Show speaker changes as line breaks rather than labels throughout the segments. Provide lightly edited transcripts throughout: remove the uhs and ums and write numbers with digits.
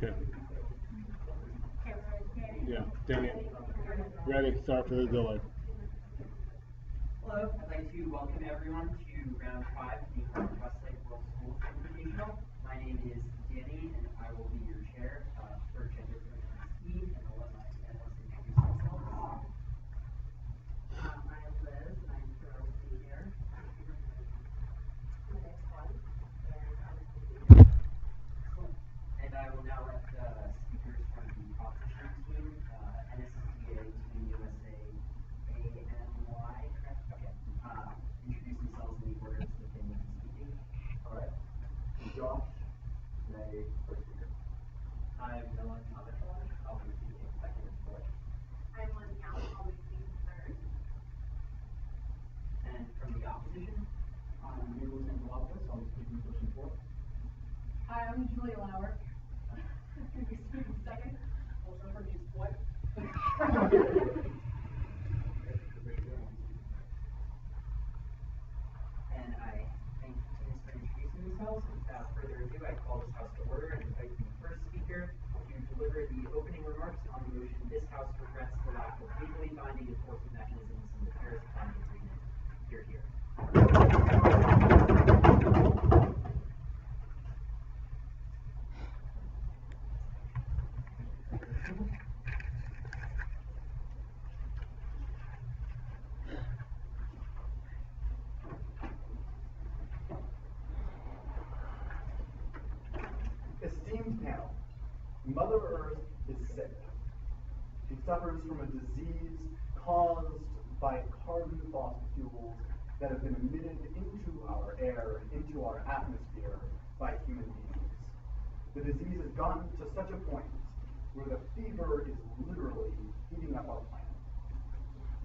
Okay. Yeah, dang it. Ready, sorry for the delay.
Hello, I'd like to welcome everyone to round 5 of the Westlake World School Invitational. My name is Danny, and I will be your chair for gender pronouns he, and I'll let my panelists introduce themselves.
I'm Liz, and I'm thrilled to be here. The next one,
And I will now let speakers from the opposition team, NSCA, Team USA, ANY, correct? Okay. Introduce themselves in the order that they will be speaking.
All right. I'm Josh, May, first speaker. I'm Nolan Thomas. I'll be speaking second and fourth.
I'm Liz Young, I'll be speaking third.
And from the opposition,
I'm Nicholas Angelopoulos. I'll be speaking first and fourth.
Hi, I'm Julia Lauer. I'm going to be speaking second. Also introduce what?
and I thank the teams for introducing themselves. Without further ado, I call this House to order and invite the first speaker to deliver the opening remarks on the motion, "This House regrets the lack of legally binding enforcement mechanisms in the Paris Climate Agreement." Hear, hear.
Esteemed panel, Mother Earth is sick. She suffers from a disease caused by carbon fossil fuels that have been emitted into our air, into our atmosphere by human beings. The disease has gotten to such a point where the fever is literally heating up our planet.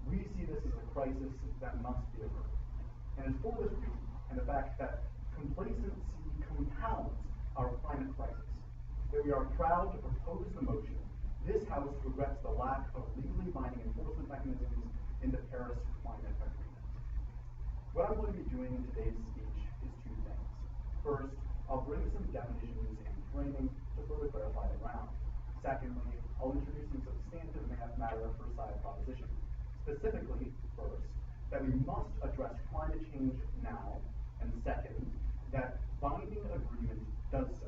We see this as a crisis that must be averted. And it's for this reason, and the fact that complacency compounds our climate crisis, that we are proud to propose the motion, "This House regrets the lack of legally binding enforcement mechanisms in the Paris Climate Agreement." What I'm going to be doing in today's speech is two things. First, I'll bring some definitions and framing to further clarify the ground. Secondly, I'll introduce some substantive matter for side proposition. Specifically, first, that we must address climate change now, and second, that binding agreement does so.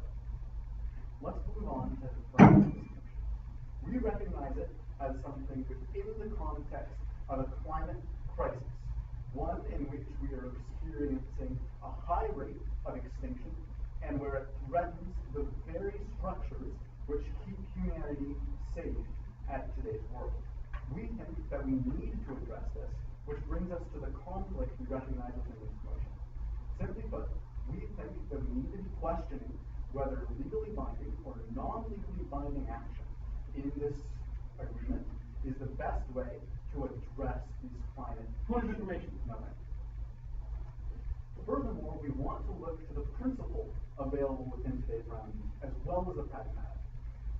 Let's move on to the framing of this motion. We recognize it as something within the context of a climate crisis, one in which we are experiencing a high rate of extinction and where it threatens the very structures which keep humanity safe at today's world. We think that we need to address this, which brings us to the conflict we recognize within this motion. Simply put, we think that we need to be questioning whether legally binding or non-legally binding action in this agreement is the best way to address these climate
Point of information.
nothing. Furthermore, we want to look to the principle available within today's round as well as the pragmatic.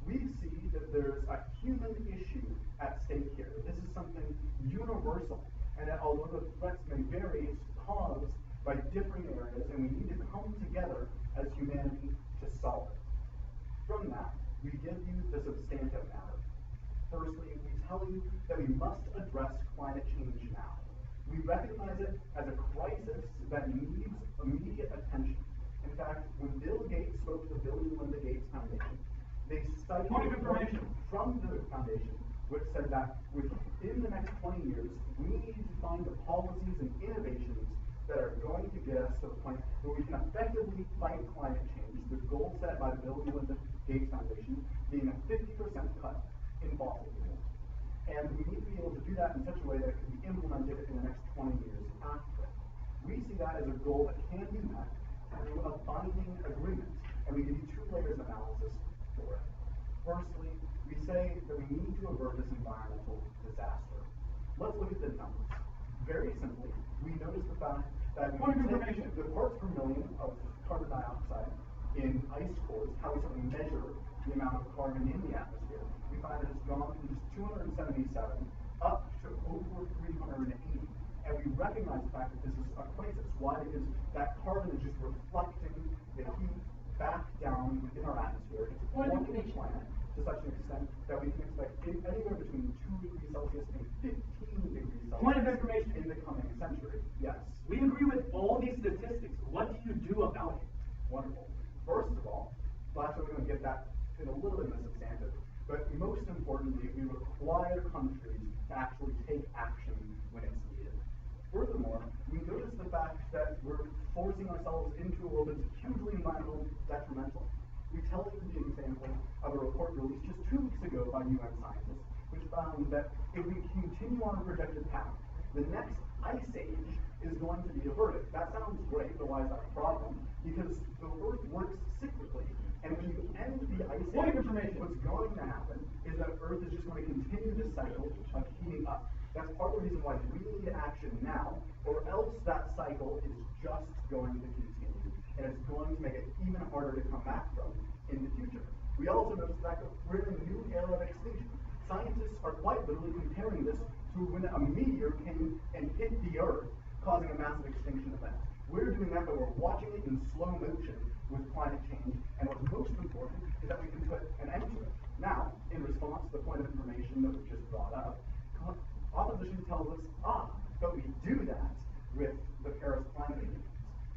We see that there's a human issue at stake here. This is something universal, and that although the threats may vary, it's caused by different areas, and we need to come together as humanity to solve it. From that, we give you the substantive matter. Firstly, we tell you that we must address climate change now. We recognize it as a crisis that needs immediate attention. In fact, when Bill Gates spoke to the Bill and Melinda Gates Foundation, they cited information from the foundation which said that within the next 20 years, we need to find the policies and innovations that are going to get us to the point where we can effectively fight climate change, the goal set by the Bill and Melinda Gates Foundation being a 50% cut in fossil fuels. And we need to be able to do that in such a way that it can be implemented in the next 20 years after it. We see that as a goal that can be met through a binding agreement, and we give you two layers of analysis for it. Firstly, we say that we need to avert this environmental disaster. Let's look at the numbers. Very simply, we notice the fact that the parts per million of carbon dioxide in ice cores, how we sort of measure the amount of carbon in the atmosphere, we find that it's gone from just 277 up to over 380. And we recognize the fact that this is a crisis. Why? Because that carbon is just reflecting the heat back down within our atmosphere. It's
Point of
warming the
information.
planet to such an extent that we can expect anywhere between 2 degrees Celsius and 15 degrees Celsius
Point of information.
in the coming century. Yes.
We agree with all these statistics. What do you do about it?
Wonderful. First of all, actually we're going to get that in a little bit in the substantive, but most importantly, we require countries to actually take action when it's needed. Furthermore, we notice the fact that we're forcing ourselves into a world that's hugely environmentally detrimental. We tell you the example of a report released just 2 weeks ago by UN scientists, which found that if we continue on a projected path, the next ice age is going to be averted. That sounds great, but why is that a problem? Because the Earth works cyclically, and when you end the ice
Point
age,
of information.
what's going to happen is that Earth is just going to continue this cycle of heating up. That's part of the reason why we need action now, or else that cycle is just going to continue, and it's going to make it even harder to come back from in the future. We also notice that we're in a new era of extinction. Scientists are quite literally comparing this to when a meteor came and hit the Earth, causing a massive extinction event. We're doing that, but we're watching it in slow motion with climate change, and what's most important is that we can put an end to it. Now, in response to the point of information that was just brought up, opposition tells us, but we do that with the Paris Climate Agreement.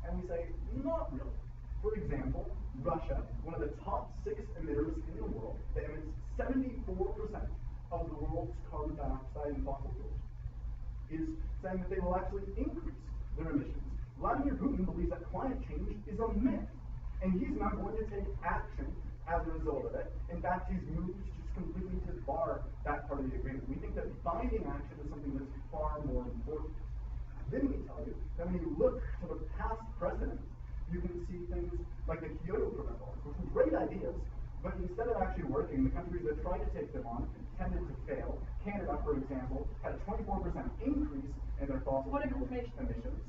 And we say, not really. For example, Russia, one of the top 6 emitters in the world, that emits 74% of the world's carbon dioxide and fossil fuels, is saying that they will actually increase their emissions. Vladimir Putin believes that climate change is a myth, and he's not going to take action as a result of it. In fact, he's moved just completely to bar that part of the agreement. We think that binding action is something that's far more important. Then we tell you that when you look to the past precedents, you can see things like the Kyoto Protocol, which were great ideas, but instead of actually working, the countries that tried to take them on tended to fail. Canada, for example, had a 24% increase in their fossil fuel emissions.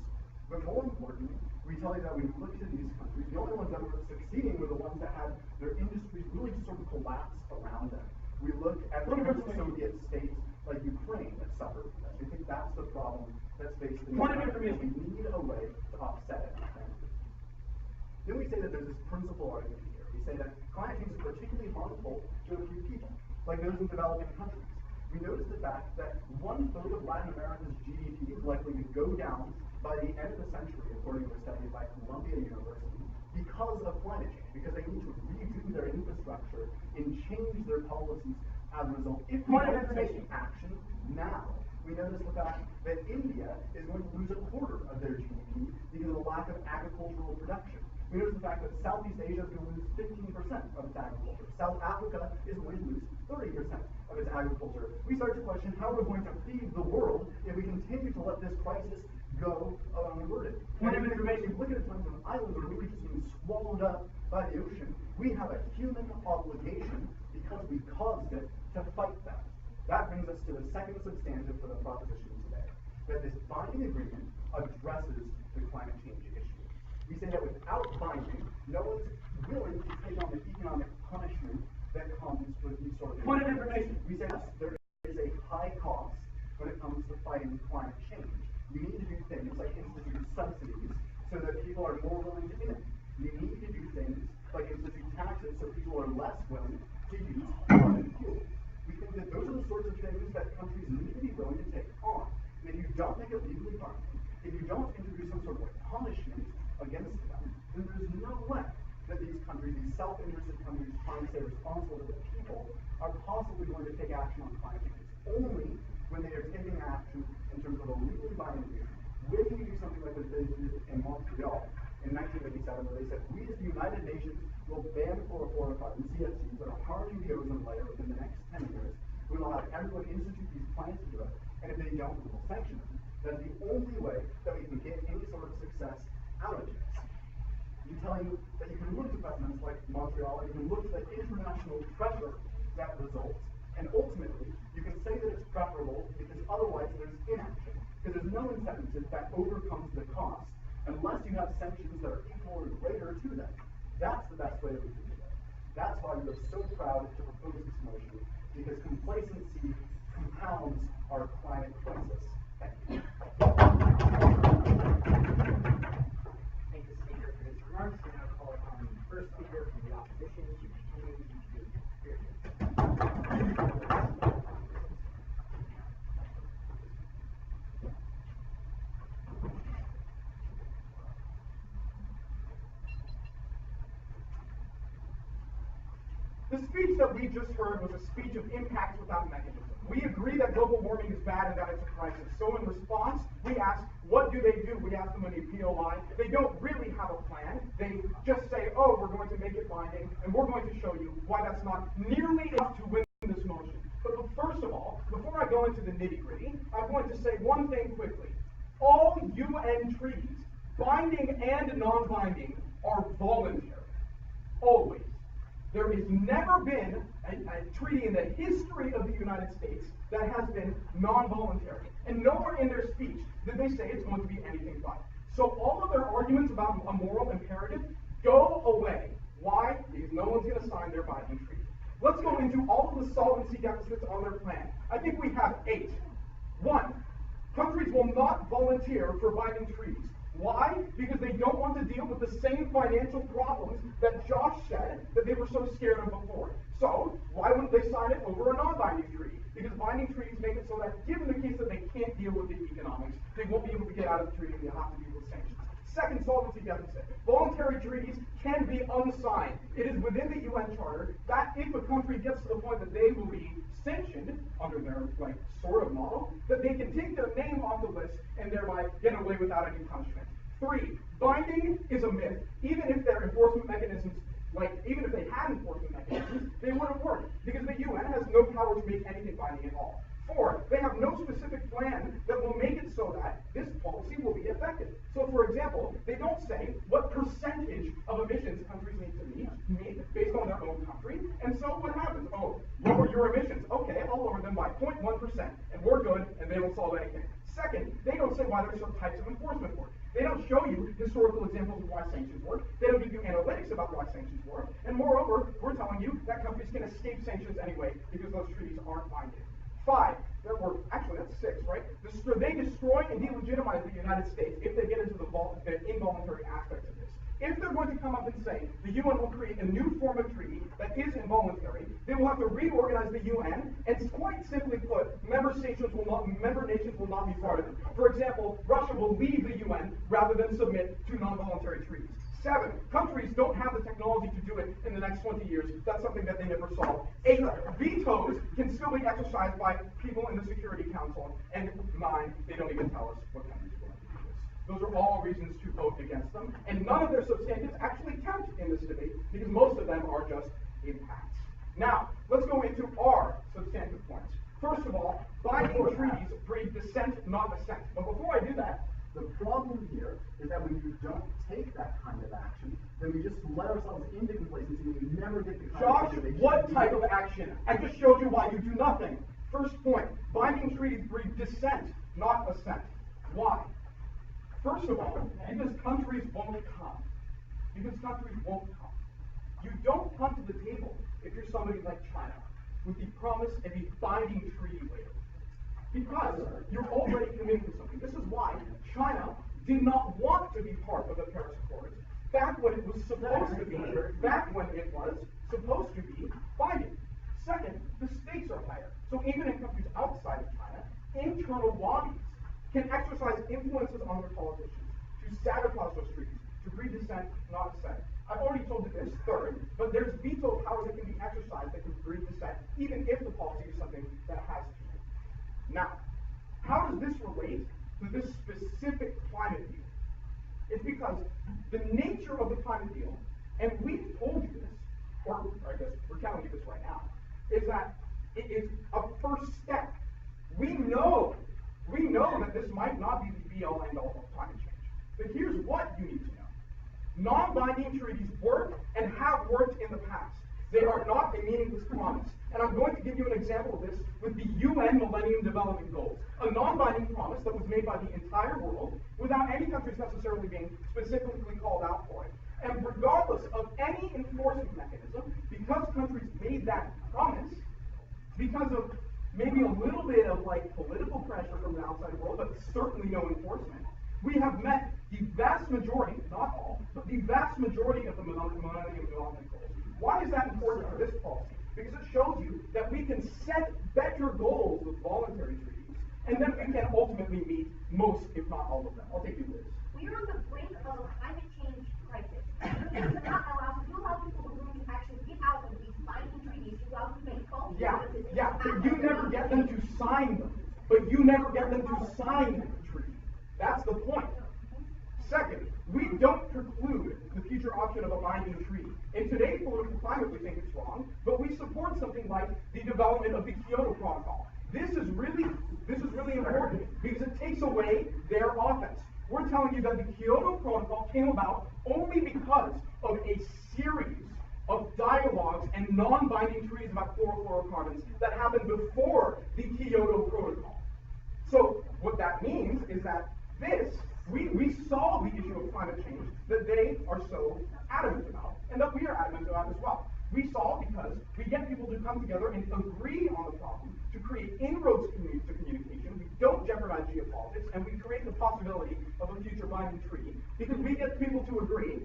But more importantly, we tell you that when you look to these countries, the only ones that were succeeding were the ones that had their industries really just sort of collapse around them. We look at the Soviet states like Ukraine that suffered from this. We think that's the problem that's faced in
information.
We need a way to offset it. Then we say that there's this principal argument here. We say that climate change is particularly harmful to a few people, like those in developing countries. We notice the fact that 1/3 of Latin America's GDP is likely to go down by the end of the century, according to a study by Columbia University, because of climate change, because they need to redo their infrastructure and change their policies as a result. If we don't take action now, we notice the fact that India is going to lose 1/4 of their GDP because of the lack of agricultural production. We notice the fact that Southeast Asia is going to lose 15% of its agriculture. South Africa is going to lose 30% of its agriculture. We start to question how we're going to feed the world if we continue to let this crisis go unaverted. And if you look at a time when islands are really just being swallowed up by the ocean, we have a human obligation, because we caused it, to fight that. That brings us to the second substantive for the proposition today, that this binding agreement addresses the climate change issue. We say that without binding, no one's willing to take on the economic punishment that comes with these sort of
Point of information.
We say that there is a high cost when it comes to fighting climate change. You need to do things like institute subsidies so that people are more willing to emit. You need to do things like institute taxes so people are less willing to use carbon fuel. We think that those are the sorts of things that countries need to be willing to take on. And if you don't make it legally binding, if you don't introduce some sort of punishment against them, then there's no way that these countries, these self-interested countries trying to stay responsible to the people, are possibly going to take action on climate change. It's only when they are taking action in terms of a legally binding agreement. When you do something like what they did in Montreal in 1987, where they said, we as the United Nations will ban fluorocarbons, CFCs, that are harming the ozone layer within the next 10 years. We will have everyone institute these plans to do it, and if they don't, we will sanction them. That's the only way that we can get any sort of success out of this. We tell you that you can look to precedents like Montreal, and you can look to the international pressure that results, and ultimately, you can say that it's preferable because otherwise there's inaction, because there's no incentive that overcomes the cost unless you have sanctions that are equal or greater to them. That's the best way that we can do it. That's why we are so proud to propose this motion, because complacency compounds our climate crisis. Thank you.
Thank the speaker for his remarks. We now call upon the first speaker from the opposition to continue the
The speech that we just heard was a speech of impacts without mechanism. We agree that global warming is bad and that it's a crisis. So in response, we ask, what do? We ask them in a POI. They don't really have a plan. They just say, oh, we're going to make it binding, and we're going to show you why that's not nearly enough to win this motion. But first of all, before I go into the nitty-gritty, I'm going to say one thing quickly. All UN treaties, binding and non-binding, are voluntary. Always. There has never been a treaty in the history of the United States that has been non-voluntary. And nowhere in their speech did they say it's going to be anything but. So all of their arguments about a moral imperative go away. Why? Because no one's going to sign their binding treaty. Let's go into all of the solvency deficits on their plan. I think we have 8. 1. Countries will not volunteer for binding treaties. Why? Because they don't want to deal with the same financial problems that Josh said that they were so scared of before. So, why wouldn't they sign it over a non-binding treaty? Because binding treaties make it so that, given the case that they can't deal with the economics, they won't be able to get out of the treaty and they'll have to deal with sanctions. Second solvency deficit. Voluntary treaties can be unsigned. It is within the UN Charter that if a country gets to the point that they will be sanctioned under their sort of model, that they can take their name off the list and thereby get away without any punishment. 3. Binding is a myth. Even if their enforcement mechanisms, even if they had enforcement mechanisms, they wouldn't work because the UN has no power to make anything binding at all. 4. They have no specific plan that will make it so that this policy will be effective. So, for example, they don't say what percentage of emissions countries need to meet based on their own country. And so what happens? Oh, lower your emissions. Okay, I'll lower them by 0.1%, and we're good, and they won't solve anything. Second, they don't say why there's certain types of enforcement work. They don't show you historical examples of why sanctions work. They don't give you analytics about why sanctions work. And moreover, we're telling you that countries can escape sanctions anyway because those treaties aren't binding. 5, actually that's 6, right? They destroy and delegitimize the United States if they get into the involuntary aspects of this. If they're going to come up and say the UN will create a new form of treaty that is involuntary, they will have to reorganize the UN, and quite simply put, member nations will not be part of it. For example, Russia will leave the UN rather than submit to non-voluntary treaties. 7, countries don't have the technology to do it in the next 20 years. That's something that they never solved. 8, vetoes can still be exercised by people in the Security Council. And 9, they don't even tell us what countries will do this. Those are all reasons to vote against them. And none of their substantives actually count in this debate because most of them are just impacts. Now, let's go into our substantive points. First of all, binding treaties breed dissent, not assent. But before I do that,
the problem here is that when you don't take that kind of action, then we just let ourselves into complacency and we never get the kind
Josh,
of
what type of action? I just showed you why you do nothing. First point, binding treaties breed dissent, not assent. Why? First of all, because countries won't come. Because countries won't come. You don't come to the table if you're somebody like China with the promise of a binding treaty later. Because you're already committing to something. This is why China did not want to be part of the Paris Accords back when it was supposed to be binding. Second, the stakes are higher. So even in countries outside of China, internal lobbies can exercise influences on their politicians to sabotage those treaties, to breed dissent, not assent. I've already told you this. Third, but there's veto power that can be exercised that can breed dissent, even if the policy is something that has to be. Now, how does this relate to this specific climate deal? It's because the nature of the climate deal, and we've told you this, or I guess we're telling you this right now, is that it is a first step. We know that this might not be the be-all end-all of climate change. But here's what you need to know. Non-binding treaties work and have worked in the past. They are not a meaningless promise. And I'm going to give you an example of this with the UN Millennium Development Goals, a non-binding promise that was made by the entire world without any countries necessarily being specifically called out for it. And regardless of any enforcement mechanism, because countries made that promise, because of maybe a little bit of political pressure from the outside world, but certainly no enforcement, we have met the vast majority, not all, but the vast majority of the Millennium Development Goals. Why is that important for this policy? Because it shows you that we can set better goals with voluntary treaties, and then we can ultimately meet most, if not all of them. I'll take you with this.
We are on the brink of a climate change crisis. We cannot allow people to actually get out of these binding
but you never get them to sign them. But you never get them to sign the treaty. That's the point. Second, we don't preclude the future option of a binding treaty. In today's political climate, we think it's wrong, but we support something like the development of the Kyoto Protocol. This is really important because it takes away their offense. We're telling you that the Kyoto Protocol came about only because of a series of dialogues and non-binding treaties about chlorofluorocarbons that happened before the Kyoto Protocol. So what that means is that we solve the issue of climate change that they are so adamant about, and that we are adamant about as well. We solve because we get people to come together and agree on the problem, to create inroads to communication. We don't jeopardize geopolitics, and we create the possibility of a future binding treaty because we get people to agree.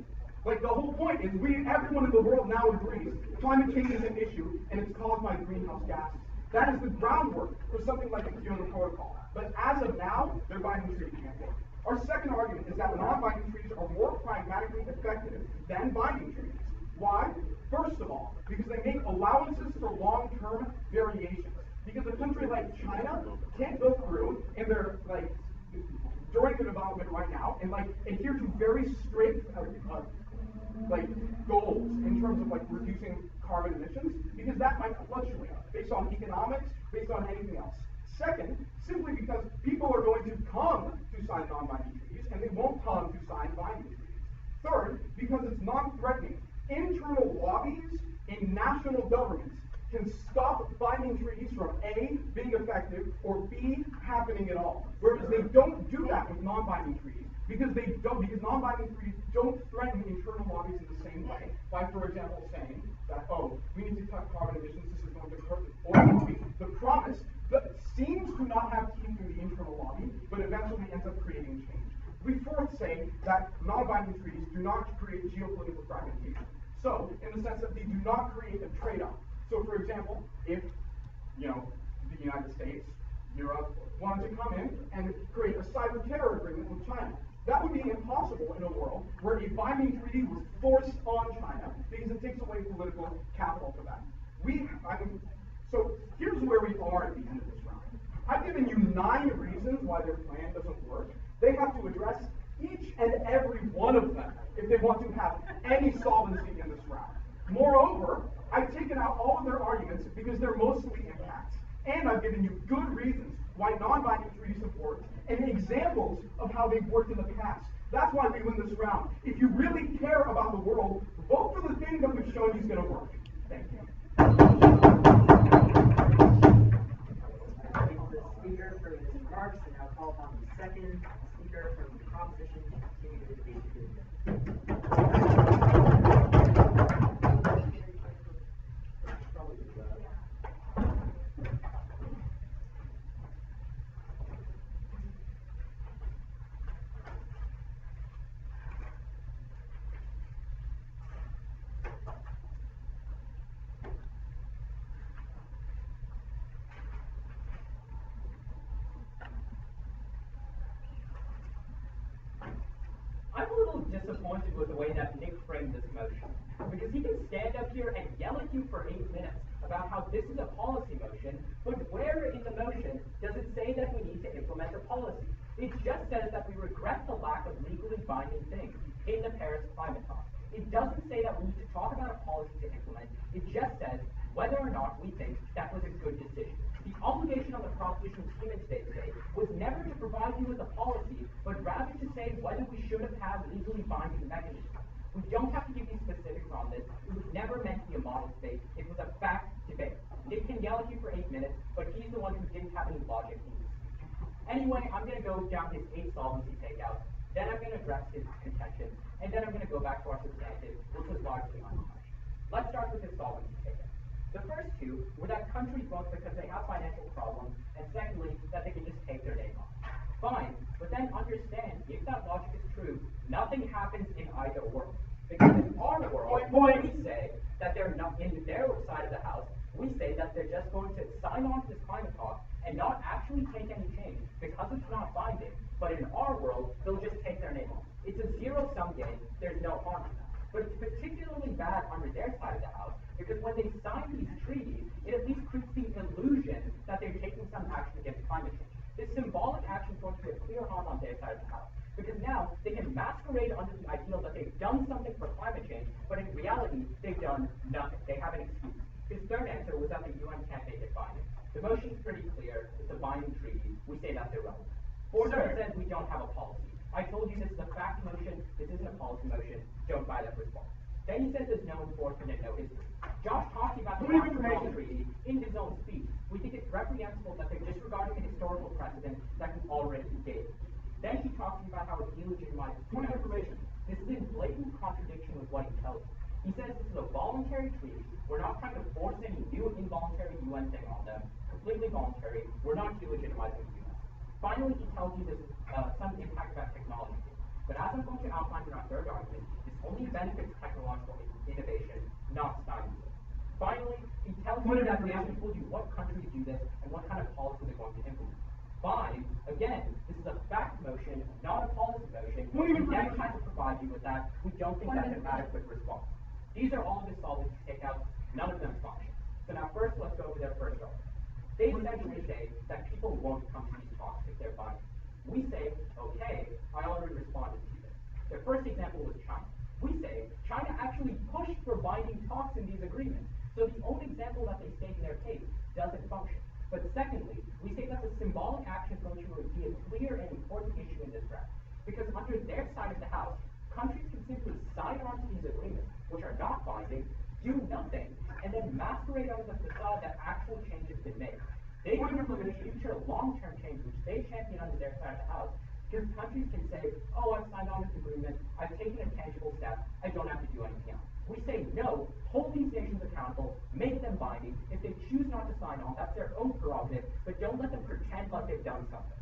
Like, the whole point is everyone in the world now agrees climate change is an issue and it's caused by greenhouse gases. That is the groundwork for something like the Kyoto Protocol. But as of now, their binding treaty can't work. Our second argument is that non-binding treaties are more pragmatically effective than binding treaties. Why? First of all, because they make allowances for long-term variations. Because a country like China can't go through and they're during the development right now and adhere to very strict goals in terms of reducing carbon emissions, because that might fluctuate based on economics, based on anything else. Second, simply because people are going to come to sign non-binding treaties and they won't come to sign binding treaties. Third, because it's non-threatening. Internal lobbies in national governments can stop binding treaties from A, being effective, or B, happening at all. Whereas they don't do that with non-binding treaties because non-binding treaties don't threaten internal lobbies in the same way. By, for example, saying that, oh, we need to cut carbon emissions, this is going to hurt the oil lobby. The promise that seems to not have teeth in the internal lobby, but eventually ends up creating change. We fourth say that non-binding treaties do not create geopolitical fragmentation. So, in the sense that they do not create a trade-off. So, for example, if, the United States, Europe, wanted to come in and create a cyber terror agreement with China, that would be impossible in a world where a binding treaty was forced on China because it takes away political capital for that. So here's where we are at the end of this round. I've given you 9 reasons why their plan doesn't work. They have to address each and every one of them if they want to have any solvency in this round. Moreover, I've taken out all of their arguments because they're mostly impacts. And I've given you good reasons why non-binding treaties have worked and examples of how they've worked in the past. That's why we win this round. If you really care about the world, vote for the thing that we've shown you is going to work. Thank you.
Thank the speaker for his remarks, and I'll call upon the second speaker from the proposition to continue the debate.
I'm a little disappointed with the way that Nick framed this motion, because he can stand up here and yell at you for 8 minutes about how this is a policy motion, but where in the motion does it say that we need to implement a policy? It just says that we regret the lack of legally binding things in the Paris climate talks. It doesn't say that we need to talk about a policy to implement. It just says whether or not we think that was a good decision. The obligation on the proposition team in today's debate was never to provide you with a policy, but rather to say whether we should have had legally binding mechanisms. We don't have to give you specifics on this. It was never meant to be a model debate. It was a fact debate. Nick can yell at you for 8 minutes, but he's the one who didn't have any logic in this speech. Anyway, I'm going to go down his 8 solvency takeouts, then I'm going to address his contention, and then I'm going to go back to our substantive, which was largely untouched. Let's start with his solvency takeouts. The first 2 were that countries vote because they have financial problems, and secondly, that they can just take their name off. Fine, but then understand, if that logic is true, nothing happens in either world. Because in our world, we say that they're not, in their side of the house, we say that they're just going to sign on to this climate talk and not actually take any change because it's not binding. But in our world, they'll just take their name off. It's a zero-sum game, there's no harm in that. But it's particularly bad under their side of the house because when they sign these treaties, it at least creates the illusion they're taking some action against climate change. This symbolic action is going to be a clear harm on their side of the house. Because now they can masquerade under the ideal that they've done something for climate change, but in reality, they've done nothing. They have an excuse. His third answer was that the UN can't make it binding. The motion is pretty clear. It's a binding treaty. We say that's irrelevant. Border says we don't have a policy. I told you this is a fact motion. This isn't a policy motion. Don't buy that response. Then he says there's no enforcement and no history. Josh talked about the Montreal Treaty in his own speech. We think it's reprehensible that they're disregarding a historical precedent that can already be dated. Then he talks about how it delegitimizes information. This is in blatant contradiction with what he tells us. He says this is a voluntary treaty. We're not trying to force any new involuntary UN thing on them. Completely voluntary. We're not delegitimizing the UN. Finally, he tells you there's some impact about technology. But as I'm going to outline in our third argument, this only benefits technological innovation, not science. Finally, he tells you that they haven't told you what countries do this and what kind of policy they're going to implement. Fine. Again, this is a fact motion, not a policy motion. We never had to provide you with that. We don't think that's an adequate response. These are all of the solvents to take out. None of them function. So now first, let's go over their first argument. They essentially say that people won't come to these talks if they're binding. We say, okay, I already responded to this. Their first example was China. We say China actually pushed for binding talks in these agreements. So the only example that they state in their case doesn't function. But secondly, we say that the symbolic action is going to be a clear and important issue in this draft. Because under their side of the house, countries can simply sign on to these agreements, which are not binding, do nothing, and then masquerade under the facade that actual change has been made. They can implement future long-term change, which they champion under their side of the house, because countries can say, oh, I've signed on this agreement, I've taken a tangible step, I don't have to do anything else. We say no, hold these nations accountable, make them binding. If they choose not to sign on, that's their own prerogative, but don't let them pretend like they've done something.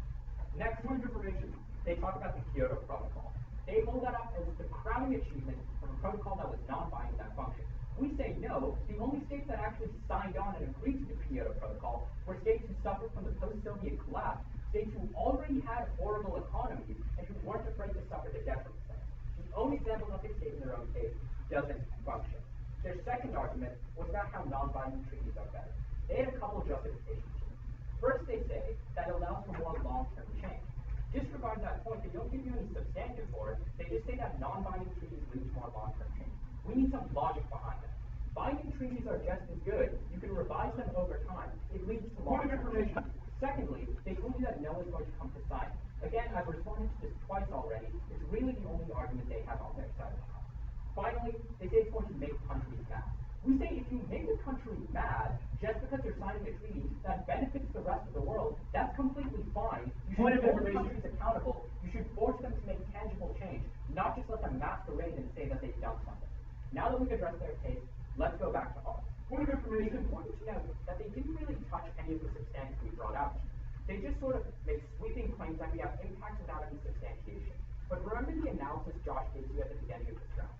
Next point of information, they talk about the Kyoto Protocol. They hold that up as the crowning achievement of a protocol that was non-binding that functioned. We say no, the only states that actually signed on and agreed to the Kyoto Protocol were states who suffered from the post-Soviet collapse, states who already had horrible economies and who weren't afraid to suffer the detriment of them. The only example that they state in their own case doesn't function. Their second argument was about how non-binding treaties are better. They had a couple of justifications here. First, they say that it allows for more long-term change. Disregard that point, they don't give you any substantive for it. They just say that non-binding treaties lead to more long-term change. We need some logic behind them. Binding treaties are just as good. You can revise them over time. It leads to long-term information. Secondly, they told you that no one's going to come to sign. Again, I've responded to this twice already. It's really the only argument they have on their side of the house. Finally, they say it's going to make countries mad. We say if you make a country mad just because you're signing a treaty that benefits the rest of the world, that's completely fine. You should hold countries accountable. You should force them to make tangible change, not just let them masquerade and say that they've done something. Now that we've addressed their case, let's go back to ours. Point of information, it's important to note that they didn't really touch any of the substantive we brought out. They just sort of make sweeping claims that we have impacts without any substantiation. But remember the analysis Josh gave you at the beginning of this round.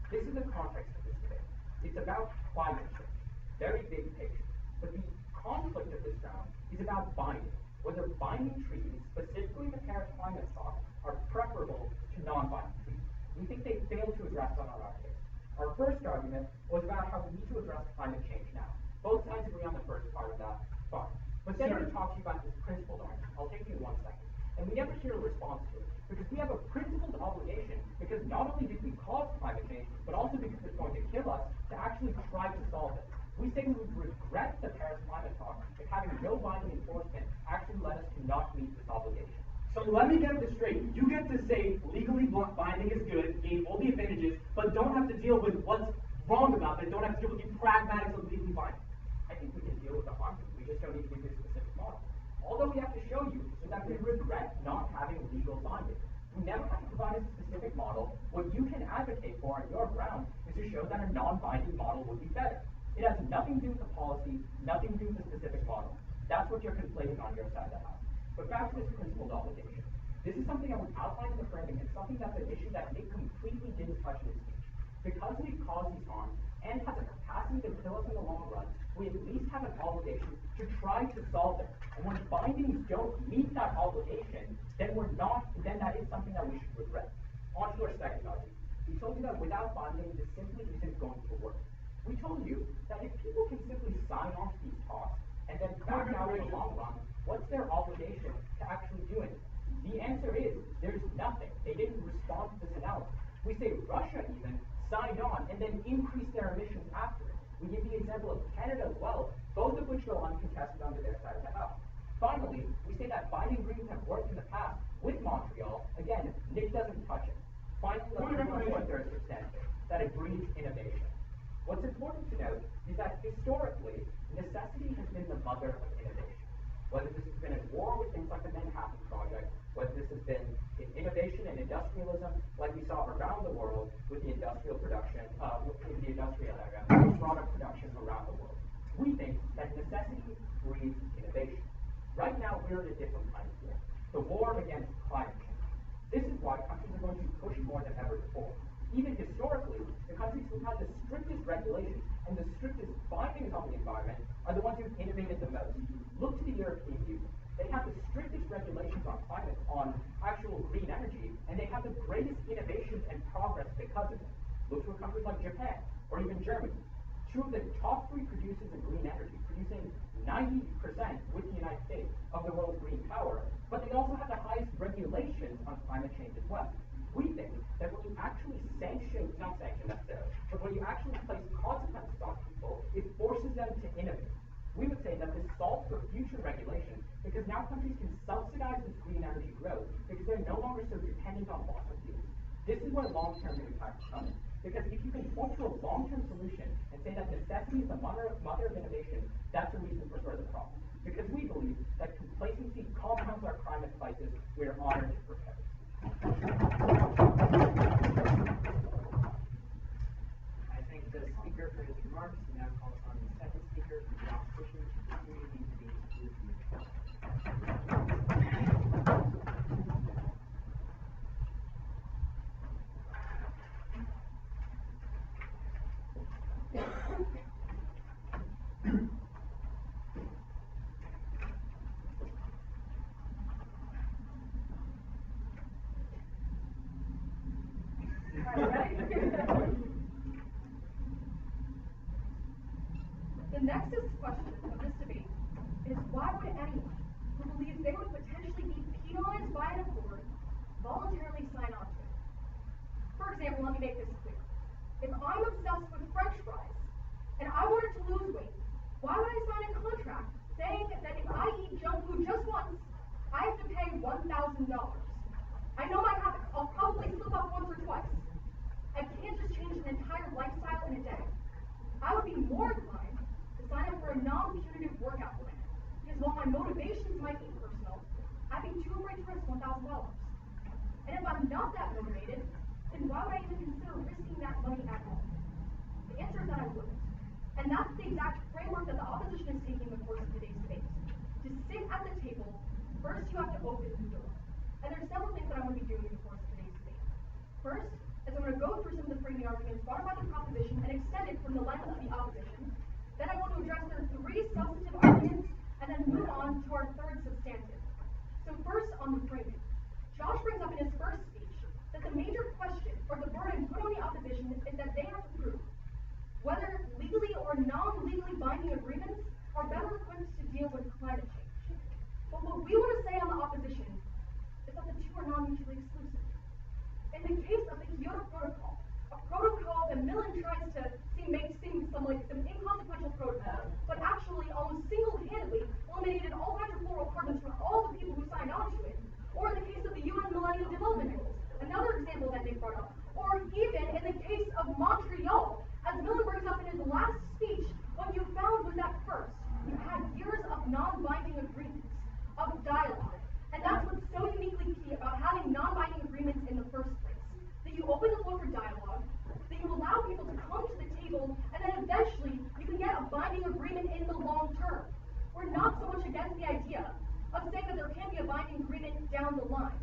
This is the context of this debate. It's about climate change, very big picture. But the conflict of this round is about binding, whether binding treaties, specifically the Paris climate talks, are preferable to non-binding treaties. We think they failed to address that on our case. Our first argument was about how we need to address climate change now. Both sides agree on the first part of that, fine. But then we talk to you about this principled argument. I'll take you in 1 second. And we never hear a response to it, because we have a principled obligation, because not only did we cause climate change, but also because it's going to kill us, to actually try to solve it. We say we would regret the Paris climate talks if having no binding enforcement actually led us to not meet this obligation.
So let me get this straight. You get to say legally binding is good, gain all the advantages, but don't have to deal with what's wrong about it. Don't have to deal with the pragmatics of legally binding.
I think we can deal with the harm. We just don't need to give you a specific model. All that we have to show you is that we regret not having legal binding. We never have to provide a specific model. What you can advocate for on your ground is to show that a non-binding model would be better. It has nothing to do with the policy, nothing to do with the specific model. That's what you're conflating on your side of the house. But back to this principled obligation. This is something that we outlined in the framing, and something that's an issue that Nick completely didn't touch in his speech. Because we've caused these harms and have the capacity to kill us in the long run, we at least have an obligation to try to solve it. And when bindings don't meet that obligation, then that is something that we should regret. On to our second argument. We told you that without binding, this simply isn't going to work. We told you that if people can simply sign on to these talks and then back now in the long run, what's their obligation to actually doing it? The answer is there's nothing. They didn't respond to this analysis. We say Russia even signed on and then increased their emissions after it. We give the example of Canada as well, both of which go uncontested under their side of the house. Finally, we say that binding agreements have worked in the past with Montreal. Again, Nick doesn't touch it. Finally, let's move on to our third substantive, that it breeds innovation. What's important to note is that historically, necessity has been the mother of innovation. Whether this has been in war with things like the Manhattan Project, whether this has been in innovation and industrialism, like we saw around the world with the industrial production, with the industrial area, product production around the world. We think that necessity breeds innovation. Right now, we're in a different kind of war. The war against climate change. This is why countries are going to push more than ever before. Even historically, the countries who've had the strictest regulations and the strictest bindings on the environment are the ones who've innovated the most. Look to the European Union. They have the strictest regulations on climate, on actual green energy, and they have the greatest innovations and progress because of it. Look to countries like Japan or even Germany. Two of the top three producers of green energy, producing 90% with the United States of the world's green power, but they also have the highest regulations on climate change as well. We think that when you actually not sanction necessarily, but when you actually place consequences on people, it forces them to innovate. We would say that this solves for future regulation because now countries can subsidize this green energy growth because they're no longer so dependent on fossil fuels. This is where long-term impact comes. Because if you can point to a long-term solution and say that necessity is the mother of innovation, that's a reason for further problems. Because we believe that complacency compounds our climate crisis. We are honored to prepare.
I thank the speaker for his remarks, and now call upon the second speaker from the opposition to continue the debate with you.
The nexus question of this debate is why would anyone who believes they would potentially be penalized by an accord voluntarily sign on to it? For example, let me make this clear. If I'm obsessed with French fries and I wanted to lose weight, why would I sign a contract saying that if I eat junk food just once, I have to pay $1,000? I know my habits. I'll probably slip up once or twice. I can't just change an entire lifestyle in a day. I would be more inclined to sign up for a non-punitive workout plan, because while my motivations might be personal, I'd be too afraid to risk $1,000. And if I'm not that motivated, then why would I even consider risking that money at all? The answer is that I wouldn't. And that's the exact framework that the opposition is taking in the course of today's debate. To sit at the table, first you have to open the door. And there's several things that I want to be doing in the course of today's debate. First, is I'm going to go through some of the framing arguments brought by the proposition and extend it from the lens of the opposition. Then I want to address their three substantive arguments and then move on to our third substantive. So first, on the framing. Josh brings up in his first speech that the major question or the burden put on the opposition is that they have to prove whether legally or non-legally binding agreements are better equipped to deal with climate change. But what we want to say on the opposition is that the two are non-mutually exclusive. In the case of the Kyoto Protocol, a protocol that Millen tries to make seem some inconsequential protocol, but actually almost single-handedly eliminated all hydrofluorocarbons from all the people who signed on to it, or in the case of the UN Millennium Development Goals, another example that Nick brought up, or even in the case of Montreal, as Millen brings up in his last speech, what you found was that first, you had years of non-binding agreements, of dialogue, and that's what's so uniquely key about having non-binding agreements in the first place. That you open the floor for dialogue, that you allow people to come to the table, and then eventually you can get a binding agreement in the long term. We're not so much against the idea of saying that there can be a binding agreement down the line.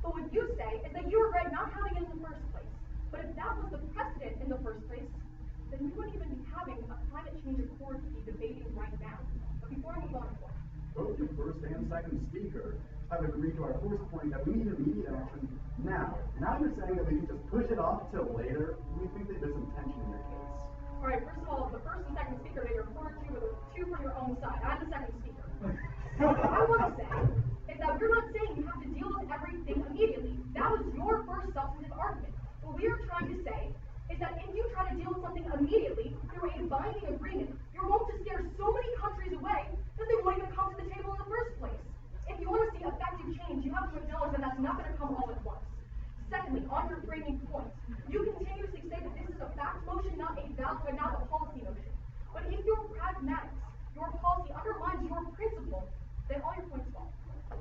But what you say is that you regret not having it in the first place. But if that was the precedent in the first place, then we wouldn't even be having a climate change accord to be debating right now. But before I move on,
Both the first and second speaker have agreed to our first point that we need immediate action now. Now you're saying that we can just push it off till later? We think that there's some tension in your case.
all right, first of all, the first and second speaker, they referred to were the two from your own side. I'm the second speaker. What I want to say is that we're not saying you have to deal with everything immediately. That was your first substantive argument. What we are trying to say is that if you try to deal with something immediately through a binding agreement, you're going to scare so many countries away that they won't even come to the table in the first place. If you want to see effective change, you have to acknowledge that that's not going to come all at once. Secondly, on your framing point, you continuously say that this is a fact motion, not a policy motion. But if your pragmatics, your policy undermines your principle, then all your points fall.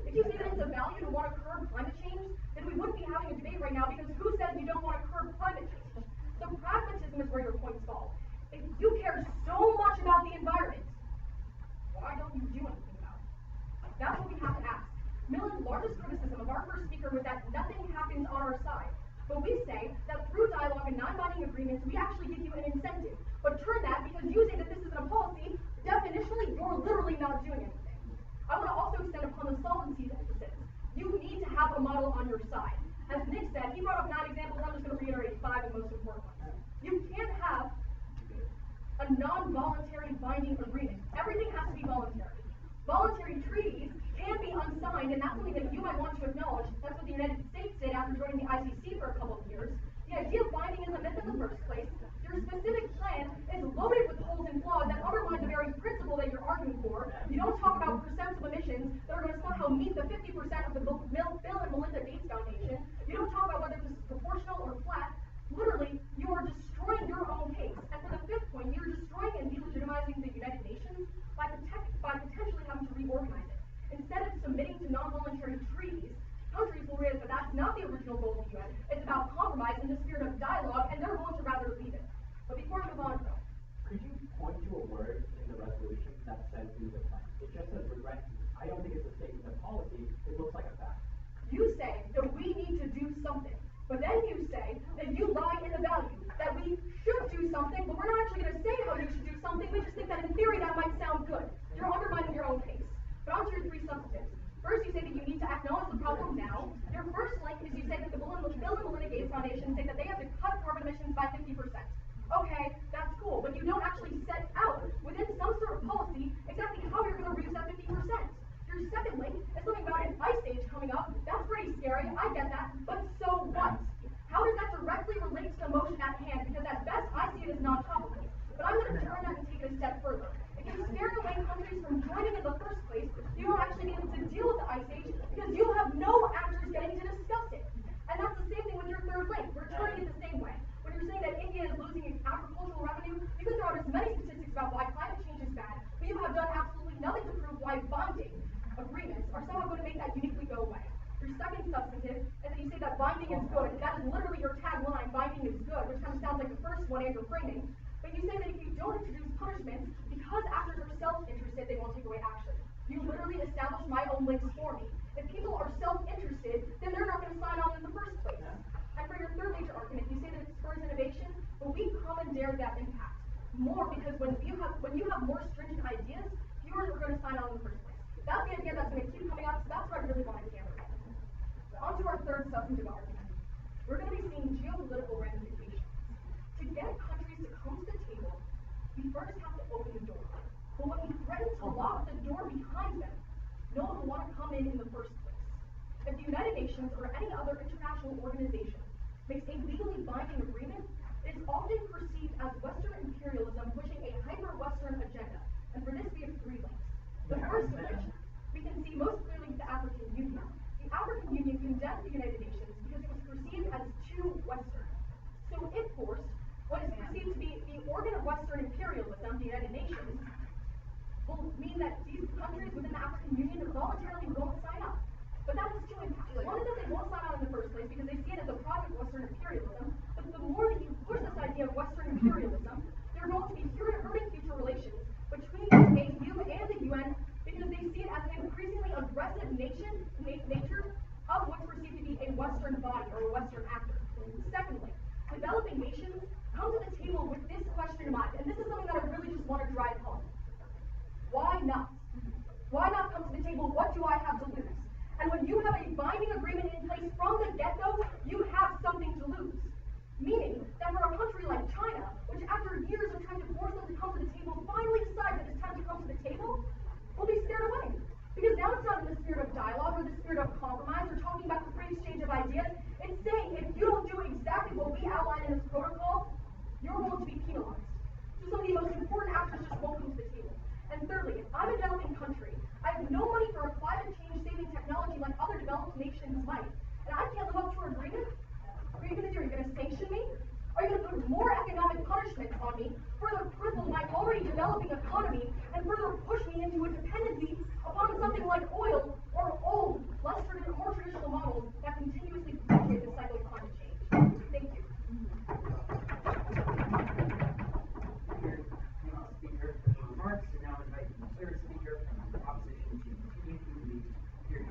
If you say that it's a value to want to curb climate change, then we wouldn't be having a debate right now because who says you don't want to curb climate change? The pragmatism is where your points fall. If you care so much about the environment, why don't you do anything about it? That's what we have to ask. Millen's largest criticism of our first speaker was that nothing happens on our side. But we say that through dialogue and non-binding agreements, we actually give you an incentive. But turn that, because you say that this isn't a policy, definitionally, you're literally not doing anything. I want to also extend upon the solvency emphasis. You need to have a model on your side. As Nick said, he brought up 9 examples, I'm just going to reiterate 5 of the most important ones. You can't have a non-voluntary binding agreement. Everything has to be voluntary. Voluntary treaties can be unsigned, and that's something that you might want to acknowledge. That's what the United States did after joining the ICC for a couple of years. The idea of binding is a myth in the first place. Your specific plan is loaded with holes and flaws that undermine the very principle that you're arguing for. You don't talk about percents of emissions that are going to somehow meet the 50% of the Bill and Melinda Gates Foundation. You don't talk about whether this is proportional or flat. Literally, you are destroying your own case. And for the 5th point, you're destroying and delegitimizing the United Nations by potentially having to reorganize it. Instead of submitting to non-voluntary treaties, countries will realize that that's not the original goal of the UN. It's about compromise in the spirit of dialogue, and they're going to rather leave it. But before we move on,
Could you point to a word in the resolution that says do the plan? It just says regret. I don't think it's a statement of policy. It looks like a fact.
you say that we need to do something, but then you say that you lie in the value, that we should do something, but we're not actually going to say how you should do something. We just think that in theory that might sound good. You're undermining your own case. But on to your 3 substantives. First, you say that you need to acknowledge the problem now. Your first link is you say that the Bill and Melinda Gates Foundation say that they have to cut carbon emissions by 50%. Okay, that's cool, but you don't actually set out within some sort of policy exactly how you're going to reduce that 50%. Your second link is something about an ice age coming up. That's pretty scary, I get that, but so what? How does that directly relate to the motion at hand? Because at best, I see it as non-topical. But I'm going to turn that and take it a step further. If you scare away countries from joining in the first place, you don't actually be able to deal with the ice age because you have no actors getting to discuss it. And that's the same thing with your third link. We're turning it the same way. When you're saying that India is losing its agricultural revenue, you can throw out as many statistics about why climate change is bad, but you have done absolutely nothing to prove why binding agreements are somehow going to make that uniquely go away. Your second substantive is that you say that binding is good. That is literally your tagline, binding is good, which kind of sounds like the first one and your framing. But you say that if you don't introduce punishments, because actors are self-interested, they won't take away action. You literally established my own links for me. If people are self-interested, then they're not going to sign on in the first place. And for your third major argument, you say that it spurs innovation, but we commandeer that impact more because when you have more stringent ideas, fewer are going to sign on in the first place. That's the idea that's going to keep coming up, so that's where I really want to hammer it. On to our third substantive argument. We're going to be seeing geopolitical ramifications. To get countries to come to the table, we first have to open the door. But when we threaten to lock the door behind them, no one will want to come in the first place. If the United Nations or any other international organization makes a legally binding agreement, it is often perceived as Western imperialism pushing a hyper-Western agenda. And for this, we have 3 links. The first of which we can see most clearly with the African Union. The African Union condemned the United Nations because it was perceived as too Western. So it forced what is perceived to be the organ of Western imperialism, the United Nations, will mean that these countries within the African Union voluntarily won't sign up. But that has 2 impacts. One is that they won't sign on in the first place because they see it as a product of Western imperialism. But the more that you push this idea of Western imperialism, they're going to be hurting future relations between the AU and the UN because they see it as an increasingly aggressive nature of what's perceived to be a Western body or a Western actor. Secondly, developing nations come to the table with this question in mind, and this is something that I really just want to drive home. Why not? Why not come to the table? What do I have to lose? And when you have a binding agreement in place from the get-go, you have something to lose. Meaning that for a country like China, which after years of trying to force them to come to the table, finally decides that it's time to come to the table, will be scared away. Because I'm a developing country. I have no money for a climate change saving technology like other developed nations might. And I can't live up to our agreement? What are you going to do? Are you going to sanction me? Are you going to put more economic punishments on me, further cripple my already developing economy, and further push me into a dependency upon something like oil or old, more traditional models that continuously perpetuate the cycle of climate change? Thank you.
Speaker for the remarks, and now invite the third speaker from the opposition to continue to lead here.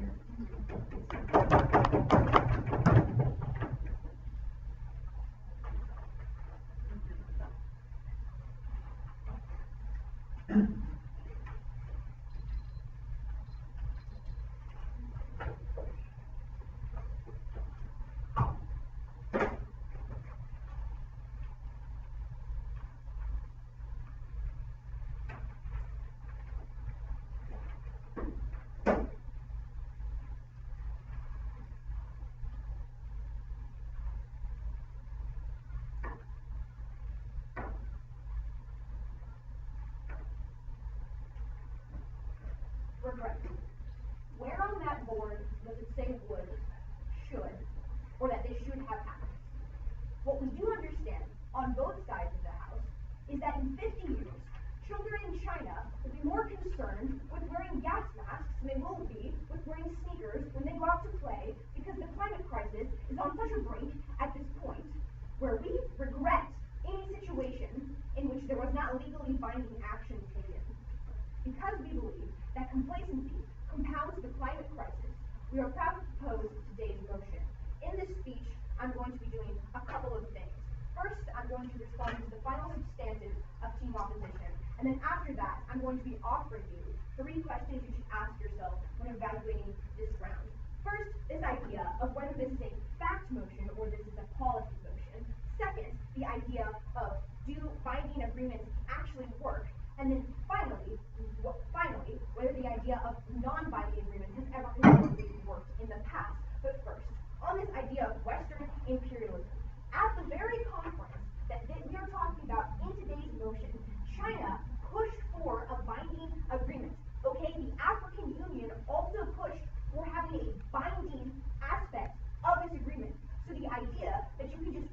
Regret. Where on that board does it say would, should, or that they should have happened? What we do understand on both sides of the house is that in 50 years, children in China will be more concerned with wearing gas masks than they will be with wearing sneakers when they go out to play, because the climate crisis is on such a brink at this point where we regret any situation in which there was not legally binding action taken. Because we believe that complacency compounds the climate crisis, we are proud to propose today's motion. In this speech, I'm going to be doing a couple of things. First, I'm going to respond to the final substantive of team opposition, and then after that, I'm going to be offering you 3 questions you should ask yourself when evaluating this round. First, this idea of whether this is a fact motion or this is a policy motion. Second, the idea of do binding agreements actually work? And then finally, whether the idea of non-binding agreements has ever historically worked in the past. But first, on this idea of Western imperialism, at the very conference that we are talking about in today's motion, China pushed for a binding agreement. Okay, the African Union also pushed for having a binding aspect of this agreement. So the idea that you can just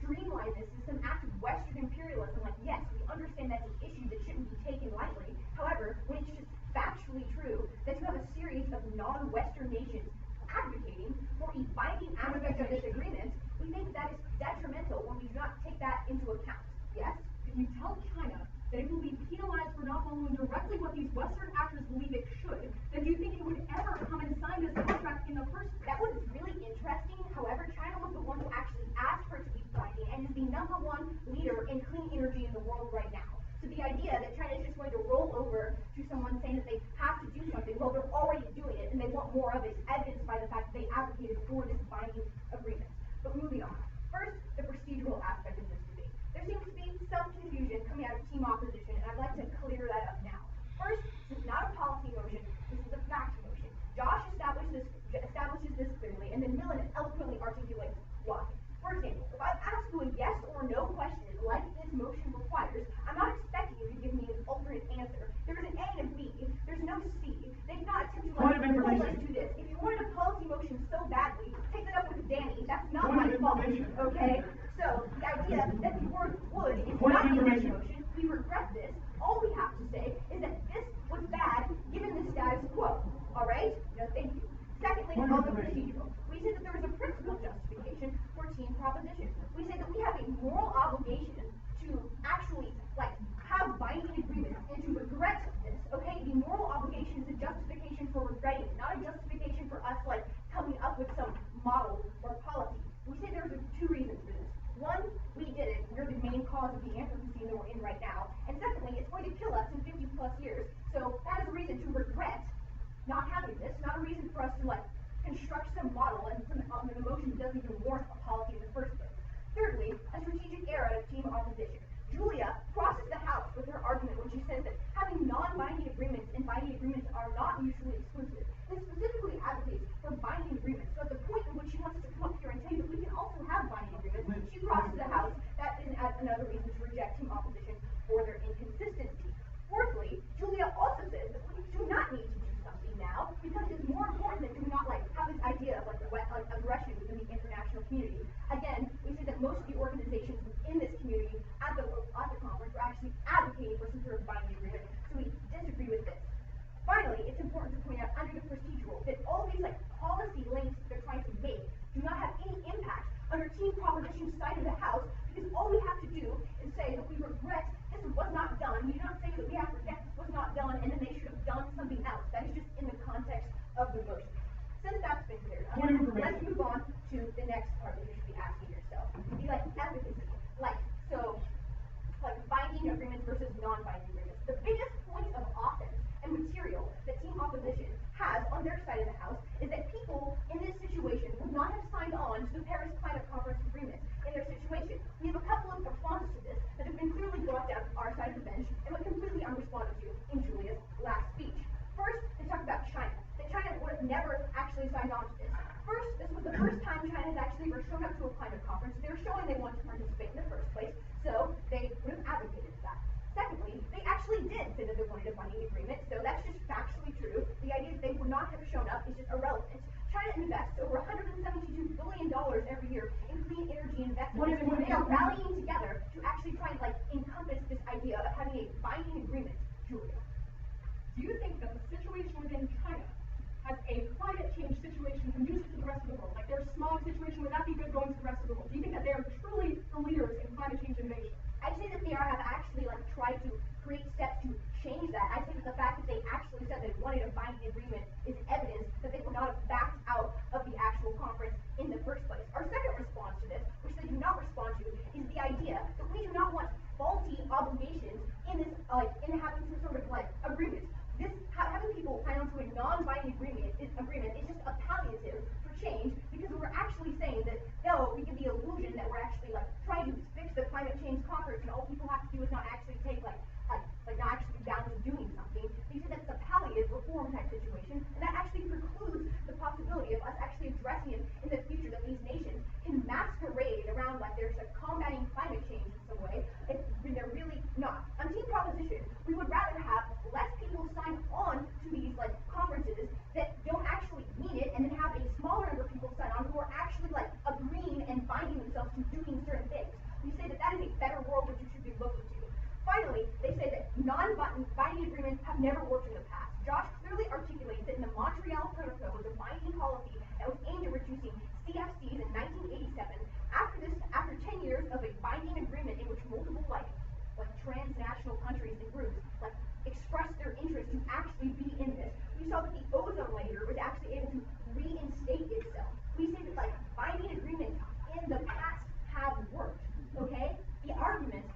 streamline this as some act of Western imperialism, yes, we understand that's an issue that shouldn't be taken lightly. However, when it's just factually true that you have a series of non-Western nations advocating for a binding aspect of this agreement, we think that is detrimental when we do not take that into account. Yes? If you tell China that it will be penalized for not following directly what these Western actors believe it should, then do you think it would ever come and sign this contract in the first place? That was really interesting. However, China was the one who actually asked for it to be binding and is the #1 leader in clean energy in the world right now. So the idea that China is just going to roll over to someone saying that they have to do something, well, they're already doing it and they want more of it, evidenced by the fact that they advocated for this binding agreement. But moving on. First, the procedural aspect of this debate. There seems to be some confusion coming out of team opposition, and I'd like to clear that up now. First, this is not a policy motion, this is a fact motion. Josh establishes this clearly, and then Millen eloquently articulates why. For example, if I ask you a yes or no question like this motion requires, I'm not expecting you to give me an alternate answer. There's an A and a B, there's no C. They've not attempted to let's do this. If you wanted a policy motion so badly, take that up with Danny. That's not my fault. Okay? So the idea that the word would is not in this motion, we regret this. All we have to say is that this was bad given the status quo. Alright? No, thank you. Secondly, on the procedural, we said that there was a principal justification for team proposition. We say that we have a moral obligation to actually have binding agreements and to regret this. Okay, the moral obligation is a justification for regretting it, not a justification for us coming up with some model or policy. We say there's 2 reasons for this. One, we did it. We're the main cause of the anthropocene that we're in right now. And secondly, it's going to kill us in 50+ years. So that is a reason to regret not having this, not a reason for us to construct some model and the motion doesn't even warrant a policy in the first place. Thirdly, a strategic error of team The biggest point of offense and material that Team Opposition has on their side of the House is that people in this situation would not have signed on to the Paris Climate Conference agreement in their situation. We have a couple of responses to this that have been clearly brought down our side of the bench and were completely unresponded to in Julia's last speech. First, they talked about China, that China would have never actually signed on to this. First, this was the first time China has actually ever shown up to a climate conference. They were showing they wanted to participate in the first place, so they would have advocated for that. Secondly, they actually did say that they wanted a binding agreement, so that's just factually true. The idea that they would not have shown up is just irrelevant. China invests over $172 billion every year in clean energy investments. They are rallying together to actually try and encompass this idea of having a binding agreement. Julia,
do you think that the situation within China has a climate change situation conducive to the rest of the world? Like their smog situation, would that be good going to the rest of the world? Do you think that they are truly the leaders in climate change innovation?
I'd say that they have actually tried to create steps to change that. I'd say that the fact that they actually said they wanted a binding agreement is evidence that they would not have backed out of the actual conference in the first place. Our second response to this, which they do not respond to, is the idea that we do not want faulty obligations in this, in having some sort of agreement. This having people sign on to a non-binding agreement is just a palliative for change, because we're actually saying that no, we give the illusion that we're actually trying to fix the climate change conference, and all people have to do is not actually take not actually be down to doing something. They say that's a palliative reform type situation, and that actually precludes the possibility of us actually addressing it in the future, that these nations can masquerade around like they're combating climate change in some way, when they're really not. On Team Proposition, we would rather have less people sign on to these conferences that don't actually mean it, and then have a smaller number of people sign on who are actually agreeing and binding themselves to doing certain things. We say that that is a better world that you should be looking to. Finally, they say that non-binding agreements have never worked in the past. Josh clearly articulates that in the Montreal Protocol was a binding policy that was aimed at reducing CFCs in 1987. After 10 years of a binding agreement in which multiple transnational countries and groups expressed their interest to actually be in this, we saw that the ozone layer was actually able to reinstate itself. We say that binding agreements in the past have worked. Okay? The argument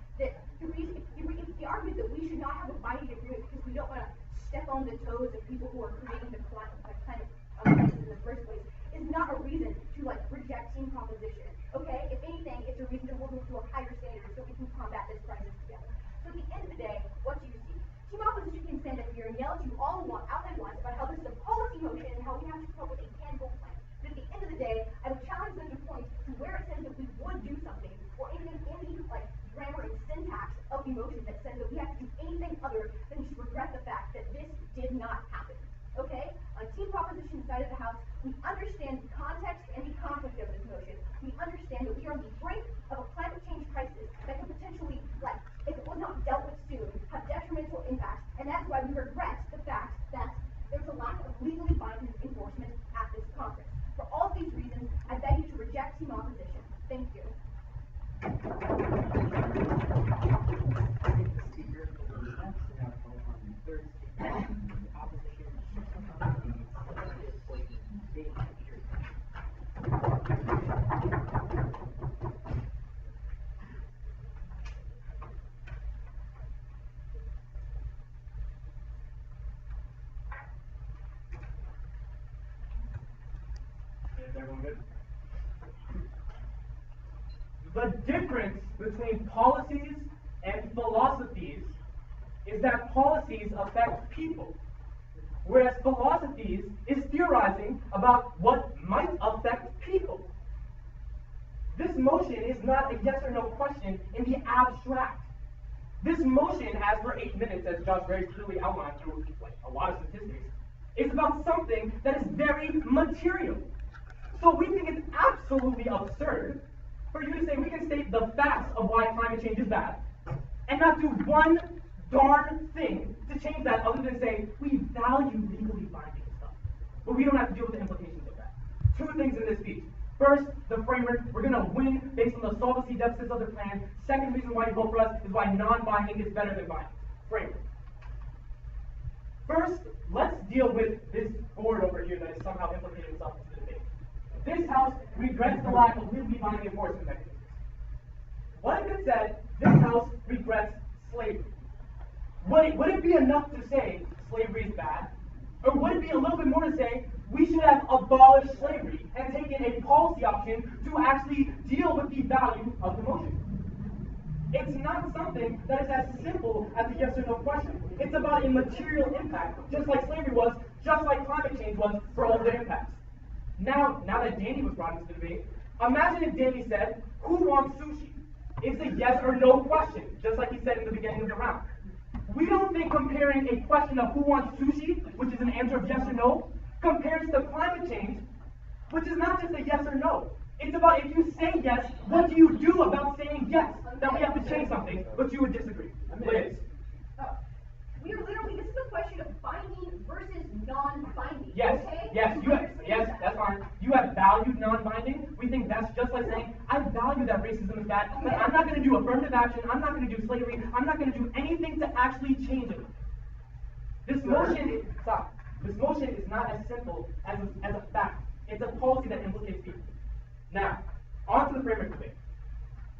that we should not have a binding agreement because we don't want to step on the toes of people who are creating the climate crisis in the first place is not a reason to reject Team Proposition. Okay? If anything, it's a reason to hold them to a higher standard so we can combat this crisis together. So at the end of the day, what do you see? Team Opposition can stand up here and yell at you all out at once about how this is a policy motion and how we have to come up with a tangible plan. But at the end of the day, I would challenge them to point to where it says that we would do something, or even in the grammar and syntax of the motion that says that we have to do anything other than just regret the fact that this did not happen. Okay? On Team Proposition side of the House, we understand the context and the conflict of this motion. We understand that we are on the brink of a climate change crisis that could potentially, if it was not dealt with soon, have detrimental impacts, and that's why we regret the fact that there's a lack of legally binding enforcement at this conference. For all of these reasons, I beg you to reject Team Opposition. Thank you.
The difference between policies and philosophies is that policies affect people, whereas philosophies is theorizing about what might affect people. This motion is not a yes or no question in the abstract. This motion, as for 8 minutes, as Josh very clearly outlined through a lot of statistics, is about something that is very material. So we think it's absolutely absurd for you to say we can state the facts of why climate change is bad, and not do one darn thing to change that other than say we value legally binding stuff, but we don't have to deal with the implications of that. 2 things in this speech. First, the framework, we're going to win based on the solvency deficits of the plan. Second reason why you vote for us is why non-binding is better than binding. Framework. First, let's deal with this board over here that is somehow implicating itself into the debate. This House regrets the lack of legally binding enforcement mechanisms. What if it said, this House regrets slavery? Would it be enough to say slavery is bad? Or would it be a little bit more to say we should have abolished slavery and taken a policy option to actually deal with the value of the motion? It's not something that is as simple as a yes or no question. It's about a material impact, just like slavery was, just like climate change was for all the impacts. Now that Danny was brought into the debate, imagine if Danny said, who wants sushi? It's a yes or no question, just like he said in the beginning of the round. We don't think comparing a question of who wants sushi, which is an answer of yes or no, compares to climate change, which is not just a yes or no. It's about if you say yes, what do you do about saying yes? That we have to change something, but you would disagree. Liz.
We are literally, this is a question of binding versus non-binding.
Yes,
okay?
yes, that's fine. You have valued non-binding. We think that's just like saying, I value that racism is bad, but I'm not going to do affirmative action, I'm not going to do slavery, I'm not going to do anything to actually change it. This motion is not as simple as a fact. It's a policy that implicates people. Now, on to the framework debate.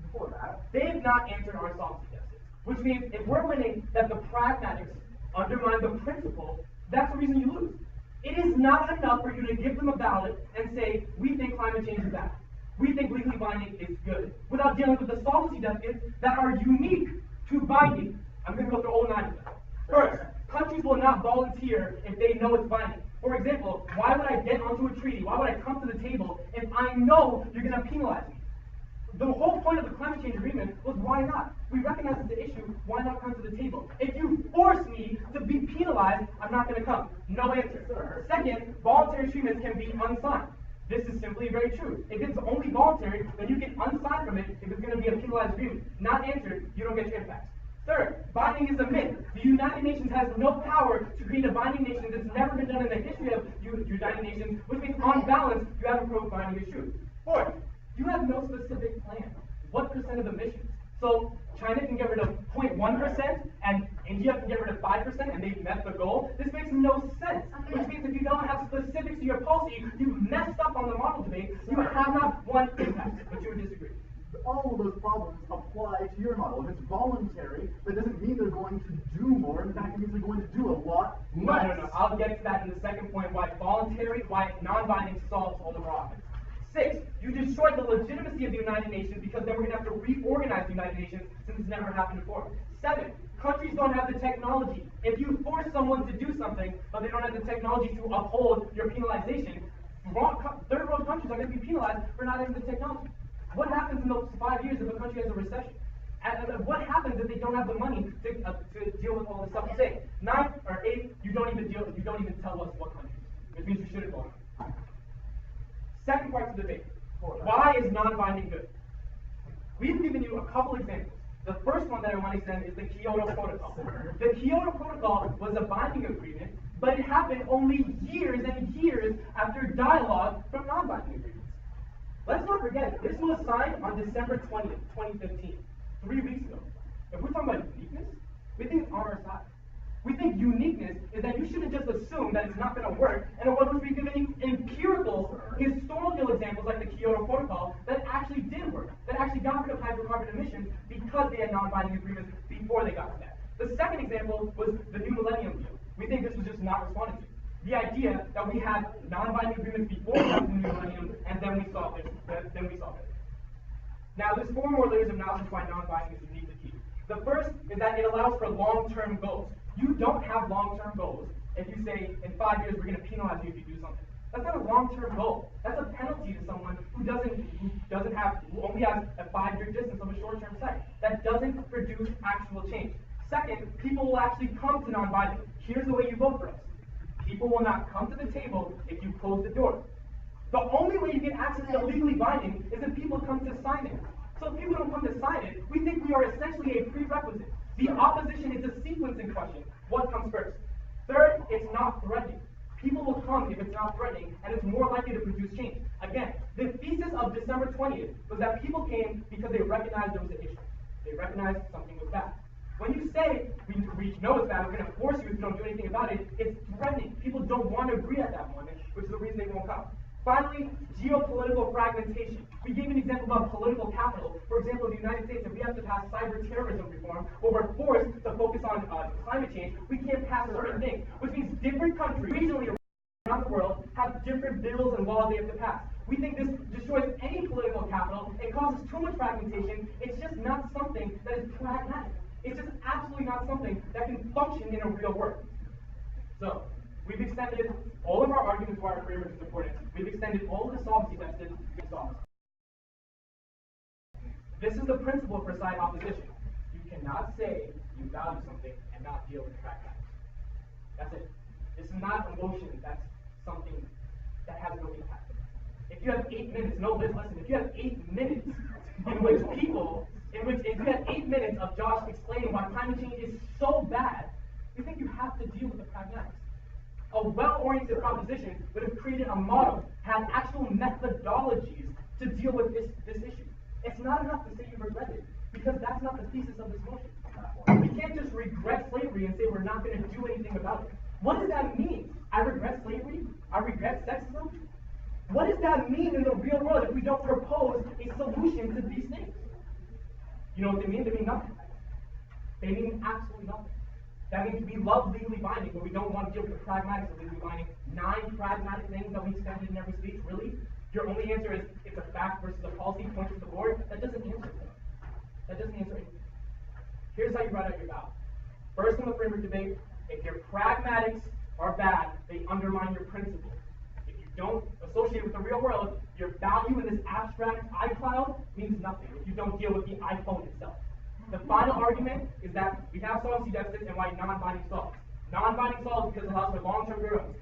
Before that, they have not answered our solvency deficit, which means if we're winning that the pragmatics undermine the principle, that's the reason you lose. It is not enough for you to give them a ballot and say, we think climate change is bad. We think legally binding is good, without dealing with the solvency deficits that are unique to binding. I'm going to go through all 9 of them. First, countries will not volunteer if they know it's binding. For example, why would I get onto a treaty? Why would I come to the table if I know you're going to penalize me? The whole point of the climate change agreement was why not? We recognize it's the issue, why not come to the table? If you force me to be penalized, I'm not going to come. No answer. Second, voluntary treatments can be unsigned. This is simply very true. If it's only voluntary, then you can unsign from it if it's going to be a penalized agreement. Not answered, you don't get your impacts. Third, binding is a myth. The United Nations has no power to create a binding nation. That's never been done in the history of United Nations, which means on balance, you haven't proved binding is true. Fourth, you have no specific plan. What percent of emissions? So China can get rid of 0.1% and India can get rid of 5% and they've met the goal. This makes no sense, which means if you don't have specifics to your policy, you've messed up on the model debate. You have not one impact, but you would disagree.
All of those problems apply to your model. If it's voluntary, that doesn't mean they're going to do more. In fact, it means they're going to do a lot less.
No. I'll get to that in the second point, why non-binding solves all the problems. 6, you destroyed the legitimacy of the United Nations because then we're going to have to reorganize the United Nations since it's never happened before. 7, countries don't have the technology. If you force someone to do something, but they don't have the technology to uphold your penalization, third world countries are going to be penalized for not having the technology. What happens in those 5 years if a country has a recession? And what happens if they don't have the money to deal with all this stuff? Say 9 or 8, you don't even tell us what countries, which means you shouldn't vote. Second part of the debate. Why is non-binding good? We've given you a couple examples. The first one that I want to extend is the Kyoto Protocol. The Kyoto Protocol was a binding agreement, but it happened only years and years after dialogue from non-binding agreements. Let's not forget, this was signed on December 20th, 2015, 3 weeks ago. If we're talking about uniqueness, we think it's on our side. We think uniqueness is that you shouldn't just assume that it's not going to work, and what was we giving empirical, historical examples like the Kyoto Protocol that actually did work, that actually got rid of hydrocarbon emissions because they had non-binding agreements before they got to that. The second example was the New Millennium Deal. We think this was just not responded to. The idea that we had non-binding agreements before we got to the New Millennium, and then we solved it. Now, there's 4 more layers of analysis why non-binding is unique to keep. The first is that it allows for long-term goals. You don't have long-term goals if you say, in 5 years, we're going to penalize you if you do something. That's not a long-term goal. That's a penalty to someone who only has a 5-year distance of a short-term sight. That doesn't produce actual change. Second, people will actually come to non-binding. Here's the way you vote for us. People will not come to the table if you close the door. The only way you get access to legally binding is if people come to sign it. So if people don't come to sign it, we think we are essentially a prerequisite. The opposition is a sequencing question. What comes first? Third, it's not threatening. People will come if it's not threatening, and it's more likely to produce change. Again, the thesis of December 20th was that people came because they recognized there was an issue. They recognized something was bad. When you say, we know it's bad, we're going to force you if you don't do anything about it, it's threatening. People don't want to agree at that moment, which is the reason they won't come. Finally, geopolitical fragmentation. We gave an example about political capital. For example, in the United States, if we have to pass cyber terrorism reform, or we're forced to focus on climate change, we can't pass certain things, which means different countries, regionally around the world, have different bills and laws they have to pass. We think this destroys any political capital. It causes too much fragmentation. It's just not something that is pragmatic. It's just absolutely not something that can function in a real world. So, we've extended all of our arguments why our framework is important. We've extended all of the solvency tests to solve. This is the principle for side opposition. You cannot say you value something and not deal with pragmatics. That's it. This is not emotion. That's something that has no impact. If you have 8 minutes, no, listen, if you have 8 minutes if you have 8 minutes of Josh explaining why climate change is so bad, we think you have to deal with the pragmatics. A well-oriented proposition would have created a model, had actual methodologies to deal with this issue. It's not enough to say you regret it, because that's not the thesis of this motion. We can't just regret slavery and say we're not going to do anything about it. What does that mean? I regret slavery? I regret sexism? What does that mean in the real world if we don't propose a solution to these things? You know what they mean? They mean nothing. They mean absolutely nothing. That means we love legally binding, but we don't want to deal with the pragmatics of legally binding. 9 pragmatic things that we extended in every speech, really? Your only answer is it's a fact versus a policy, point to the board. That doesn't answer it. That doesn't answer anything. Here's how you write out your ballot. First in the framework debate, if your pragmatics are bad, they undermine your principle. If you don't associate with the real world, your value in this abstract iCloud means nothing if you don't deal with the iPhone itself. The final argument is that we have solvency deficits and why non-binding solves. Non-binding solves because it allows for long-term goals.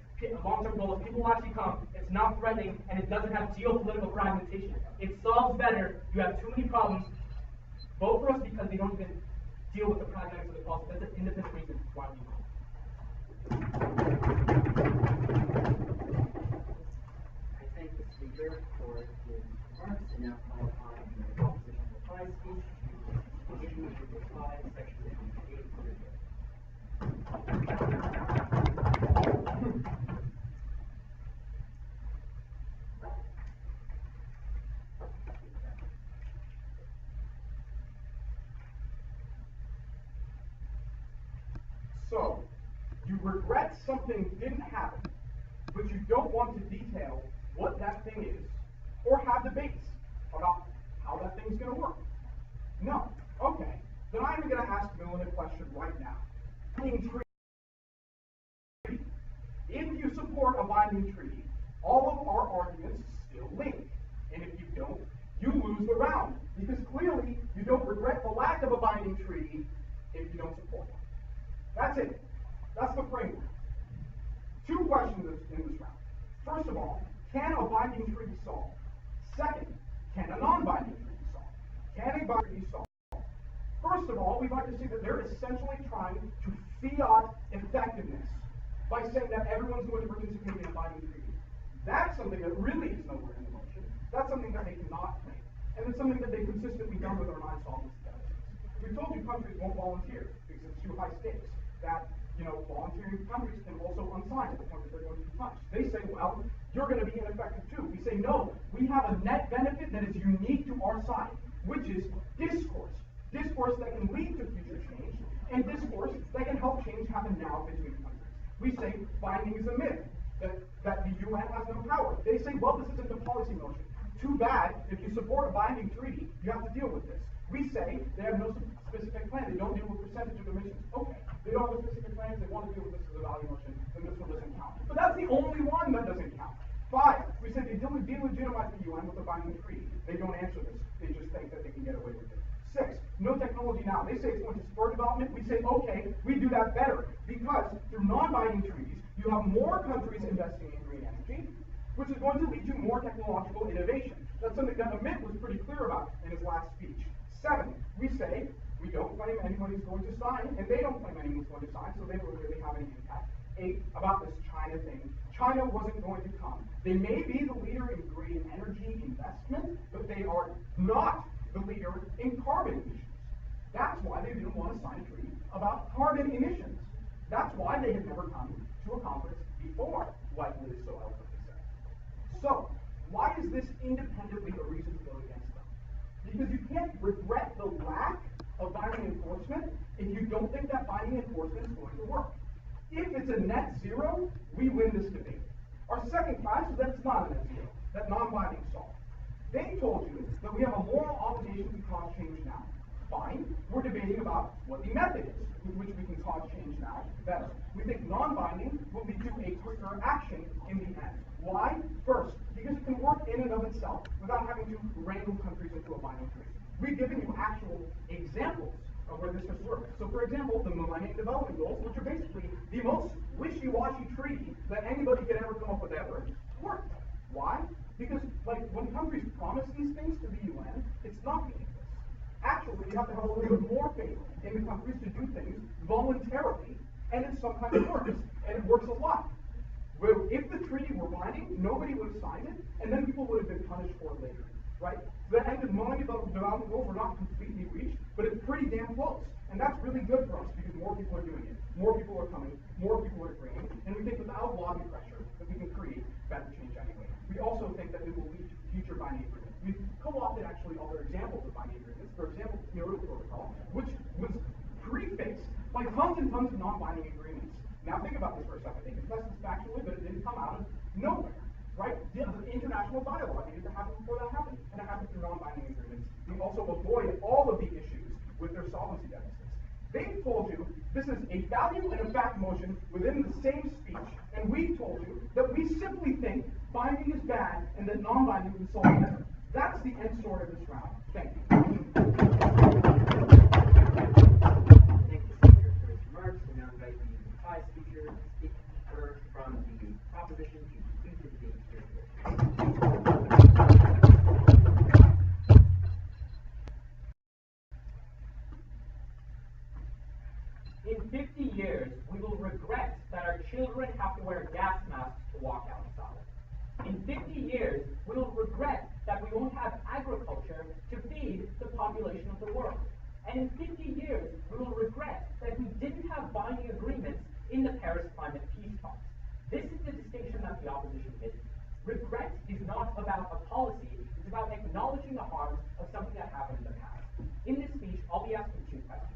Long-term goals, people will actually come, it's not threatening, and it doesn't have geopolitical fragmentation. It solves better. You have too many problems. Vote for us because they don't even deal with the pragmatics of the policy. That's an independent reason why we vote.
I thank the speaker for his remarks and now call upon the opposition reply speech to begin with reply section 8 of the bill.
So, you regret something didn't happen, but you don't want to detail what that thing is, or have debates about how that thing's going to work. No. Okay. Then I'm going to ask Millen a question right now. Binding treaty. If you support a binding treaty, all of our arguments still link. And if you don't, you lose the round, because clearly you don't regret the lack of a binding treaty if you don't support one. That's it. That's the framework. 2 questions in this round. First of all, can a binding treaty solve? Second, can a non-binding treaty solve? Can a binding treaty solve? First of all, we'd like to see that they're essentially trying to fiat effectiveness by saying that everyone's going to participate in a binding treaty. That's something that really is nowhere in the motion. That's something that they cannot claim. And it's something that they've consistently done with our non-solvency deficits. We've told you countries won't volunteer because it's too high stakes. That, volunteering countries can also unsign at the point that they're going to be punished. They say, well, you're going to be ineffective too. We say, no, we have a net benefit that is unique to our side, which is discourse. Discourse that can lead to future change, and discourse that can help change happen now between countries. We say binding is a myth, that the UN has no power. They say, well, this isn't a policy motion. Too bad, if you support a binding treaty, you have to deal with this. We say they have no specific plan. They don't deal with percentage of emissions. Okay, they don't have a specific plan. If they want to deal with this as a value motion, then this one doesn't count. But that's the only one that doesn't count. 5, we say they delegitimize the UN with a binding treaty. They don't answer this. They just think that they can get away with it. 6, no technology now. They say it's going to spur development. We say, okay, we do that better. Because through non-binding treaties, you have more countries investing in green energy, which is going to lead to more technological innovation. That's something that Amit was pretty clear about in his last speech. 7, we say we don't claim anybody's going to sign, and they don't claim anyone's going to sign, so they don't really have any impact. 8, about this China thing. China wasn't going to come. They may be the leader in green energy investment, but they are not the leader in carbon emissions. That's why they didn't want to sign a treaty about carbon emissions. That's why they had never come to a conference before, like Liz so eloquently said. So, why is this independently a reason to vote Because you can't regret the lack of binding enforcement if you don't think that binding enforcement is going to work. If it's a net zero, we win this debate. Our second class is that it's not a net zero, that non-binding solve. They told you that we have a moral obligation to cause change now. Fine, we're debating about what the method is with which we can cause change now better. We think non-binding will lead to a quicker action in the end. Why? First, because it can work in and of itself without having to wrangle countries into a binding treaty. We've given you actual examples of where this has worked. So for example, the Millennium Development Goals, which are basically the most wishy-washy treaty that anybody could ever come up with ever, worked. Why? Because when countries promise these things to the UN, it's not meaningless. Actually, you have to have a little bit more faith in the countries to do things voluntarily, and it sometimes works, and it works a lot. Where if the treaty were binding, nobody would have signed it, and then people would have been punished for it later, right? So the end of the Millennium Development Goals were not completely reached, but it's pretty damn close. And that's really good for us because more people are doing it, more people are coming, more people are agreeing, and we think without lobby pressure that we can create better change anyway. We also think that it will lead to future binding agreements. We've co-opted actually other examples of binding agreements. For example, the Geopolitical Protocol, which was prefaced by tons and tons of non-binding agreements. Now think about this for a second. They confessed this factually, but it didn't come out of nowhere, right? The international dialogue needed to happen before that happened, and it happened through non-binding agreements. We also avoid all of the issues with their solvency deficits. They've told you this is a value and a fact motion within the same speech, and we've told you that we simply think binding is bad and that non-binding would solve it better. That's the end story of this round. Thank you.
Thank you, Speaker, for his remarks. We now invite the tie speaker from the proposition to conclude the debate here.
In 50 years, we will regret that our children have to wear gas masks to walk outside. In 50 years, we will regret that we won't have agriculture to feed the population of the world. And in 50 years, we will regret that we didn't have binding agreements in the Paris climate peace talks. This is the distinction that the opposition misses. Regret is not about a policy, it's about acknowledging the harms of something that happened in the past. In this speech, I'll be asking two questions.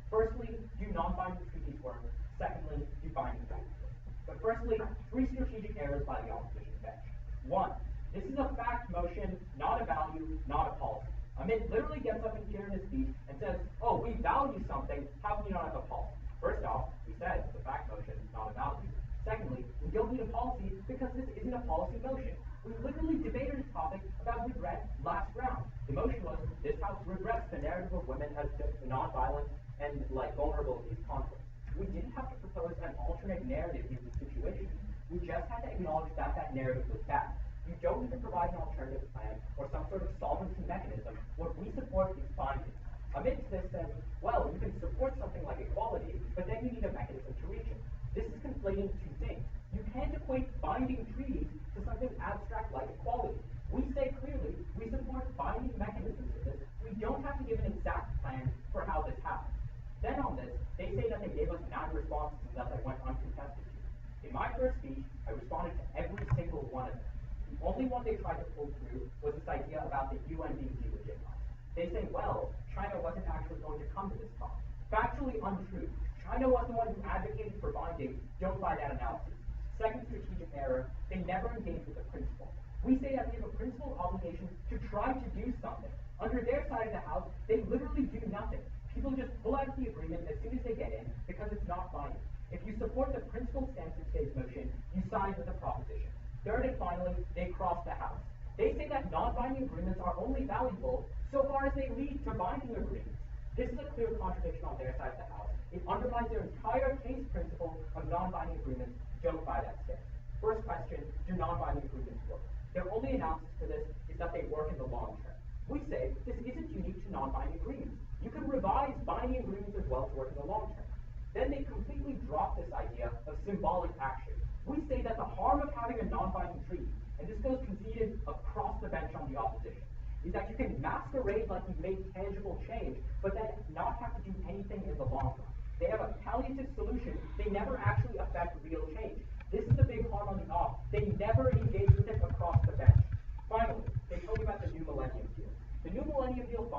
Firstly, do non-binding treaties work? Secondly, do binding treaties work? But firstly, three strategic errors by the opposition bench. One, this is a fact motion, not a value, not a policy. Amit literally gets up in here in his speech and says, oh, we value something, how can you not have a policy? First off, he said it's a fact motion, not a value. Secondly, we don't need a policy because this isn't a policy motion. We literally debated a topic about regret last round. The motion was, this House regrets the narrative of women as non-violent and vulnerable to these conflicts. We didn't have to propose an alternate narrative in this situation. We just had to acknowledge that that narrative was bad. You don't need to provide an alternative plan or some sort of solvency mechanism. What we support is binding. Amidst this says, well, you can support something like equality, but then you need a mechanism to reach it. This is conflating two things. You can't equate binding treaties to something abstract like equality. We say clearly, we support binding mechanisms for this. We don't have to give an exact plan for how this happens. Then on this, they say that they gave us 9 responses and that they went uncontested to. In my first speech, I responded to every single one of them. The only one they tried to pull through was this idea about the UN being delegitimized. They say, well, China wasn't actually going to come to this talk. Factually untrue. China was the one who advocated for binding. Don't buy that analysis. Second strategic error, they never engaged with the principle. We say that we have a principled obligation to try to do something. Under their side of the house, they literally do nothing. People just pull out of the agreement as soon as they get in because it's not binding. If you support the principled stance in today's motion, you side with the proposition. Third and finally, they cross the house. They say that non-binding agreements are only valuable so far as they lead to binding agreements. This is a clear contradiction on their side of the house. It undermines their entire case principle of non-binding agreements. Don't buy that stance. First question, do non-binding agreements work? Their only analysis for this is that they work in the long term. We say this isn't unique to non-binding agreements. You can revise binding agreements as well to work in the long term. Then they completely drop this idea of symbolic action. We say that the harm of having a non-binding treaty, and this goes conceded across the bench on the opposition, is that you can masquerade like you've made tangible change, but then not have to do anything in the long run. They have a palliative solution. They never actually affect real change. This is the big harm on the off. They never engage with it across the bench. Finally, they told you about the New Millennium Deal. The New Millennium Deal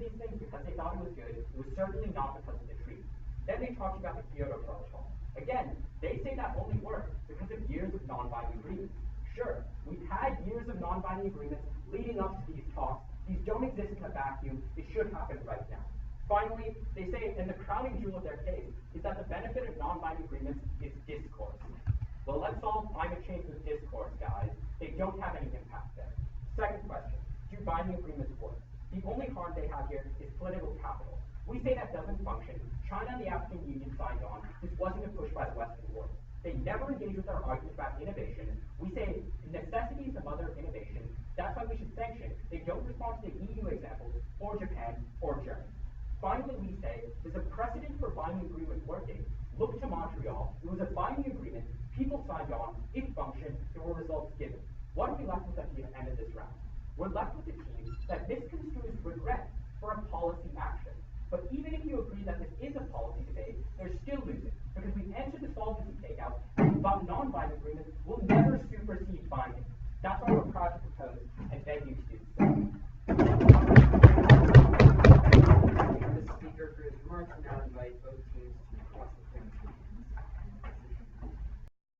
these things because they thought it was good. It was certainly not because of the treaty. Then they talked about the Kyoto Protocol. Again, they say that only worked because of years of non-binding agreements. Sure, we've had years of non-binding agreements leading up to these talks. These don't exist in a vacuum. It should happen right now. Finally, they say, and the crowning jewel of their case, is that the benefit of non-binding agreements is discourse. Well, let's solve climate change with discourse, guys. They don't have any impact there. Second question, do binding agreements work? The only harm they have here is political capital. We say that doesn't function. China and the African Union signed on. This wasn't a push by the Western world. They never engage with our arguments about innovation. We say necessity is the mother of innovation. That's why we should sanction. They don't respond to the EU examples, or Japan, or Germany. Finally, we say there's a precedent for binding agreement working. Look to Montreal. It was a binding agreement. People signed on. It functioned. There were results given. What are we left with at the end of this round? We're left with a team that misconstrues regret for a policy action. But even if you agree that this is a policy debate, they're still losing because we answered the solvency takeout about non-binding agreements will never supersede binding. That's why we're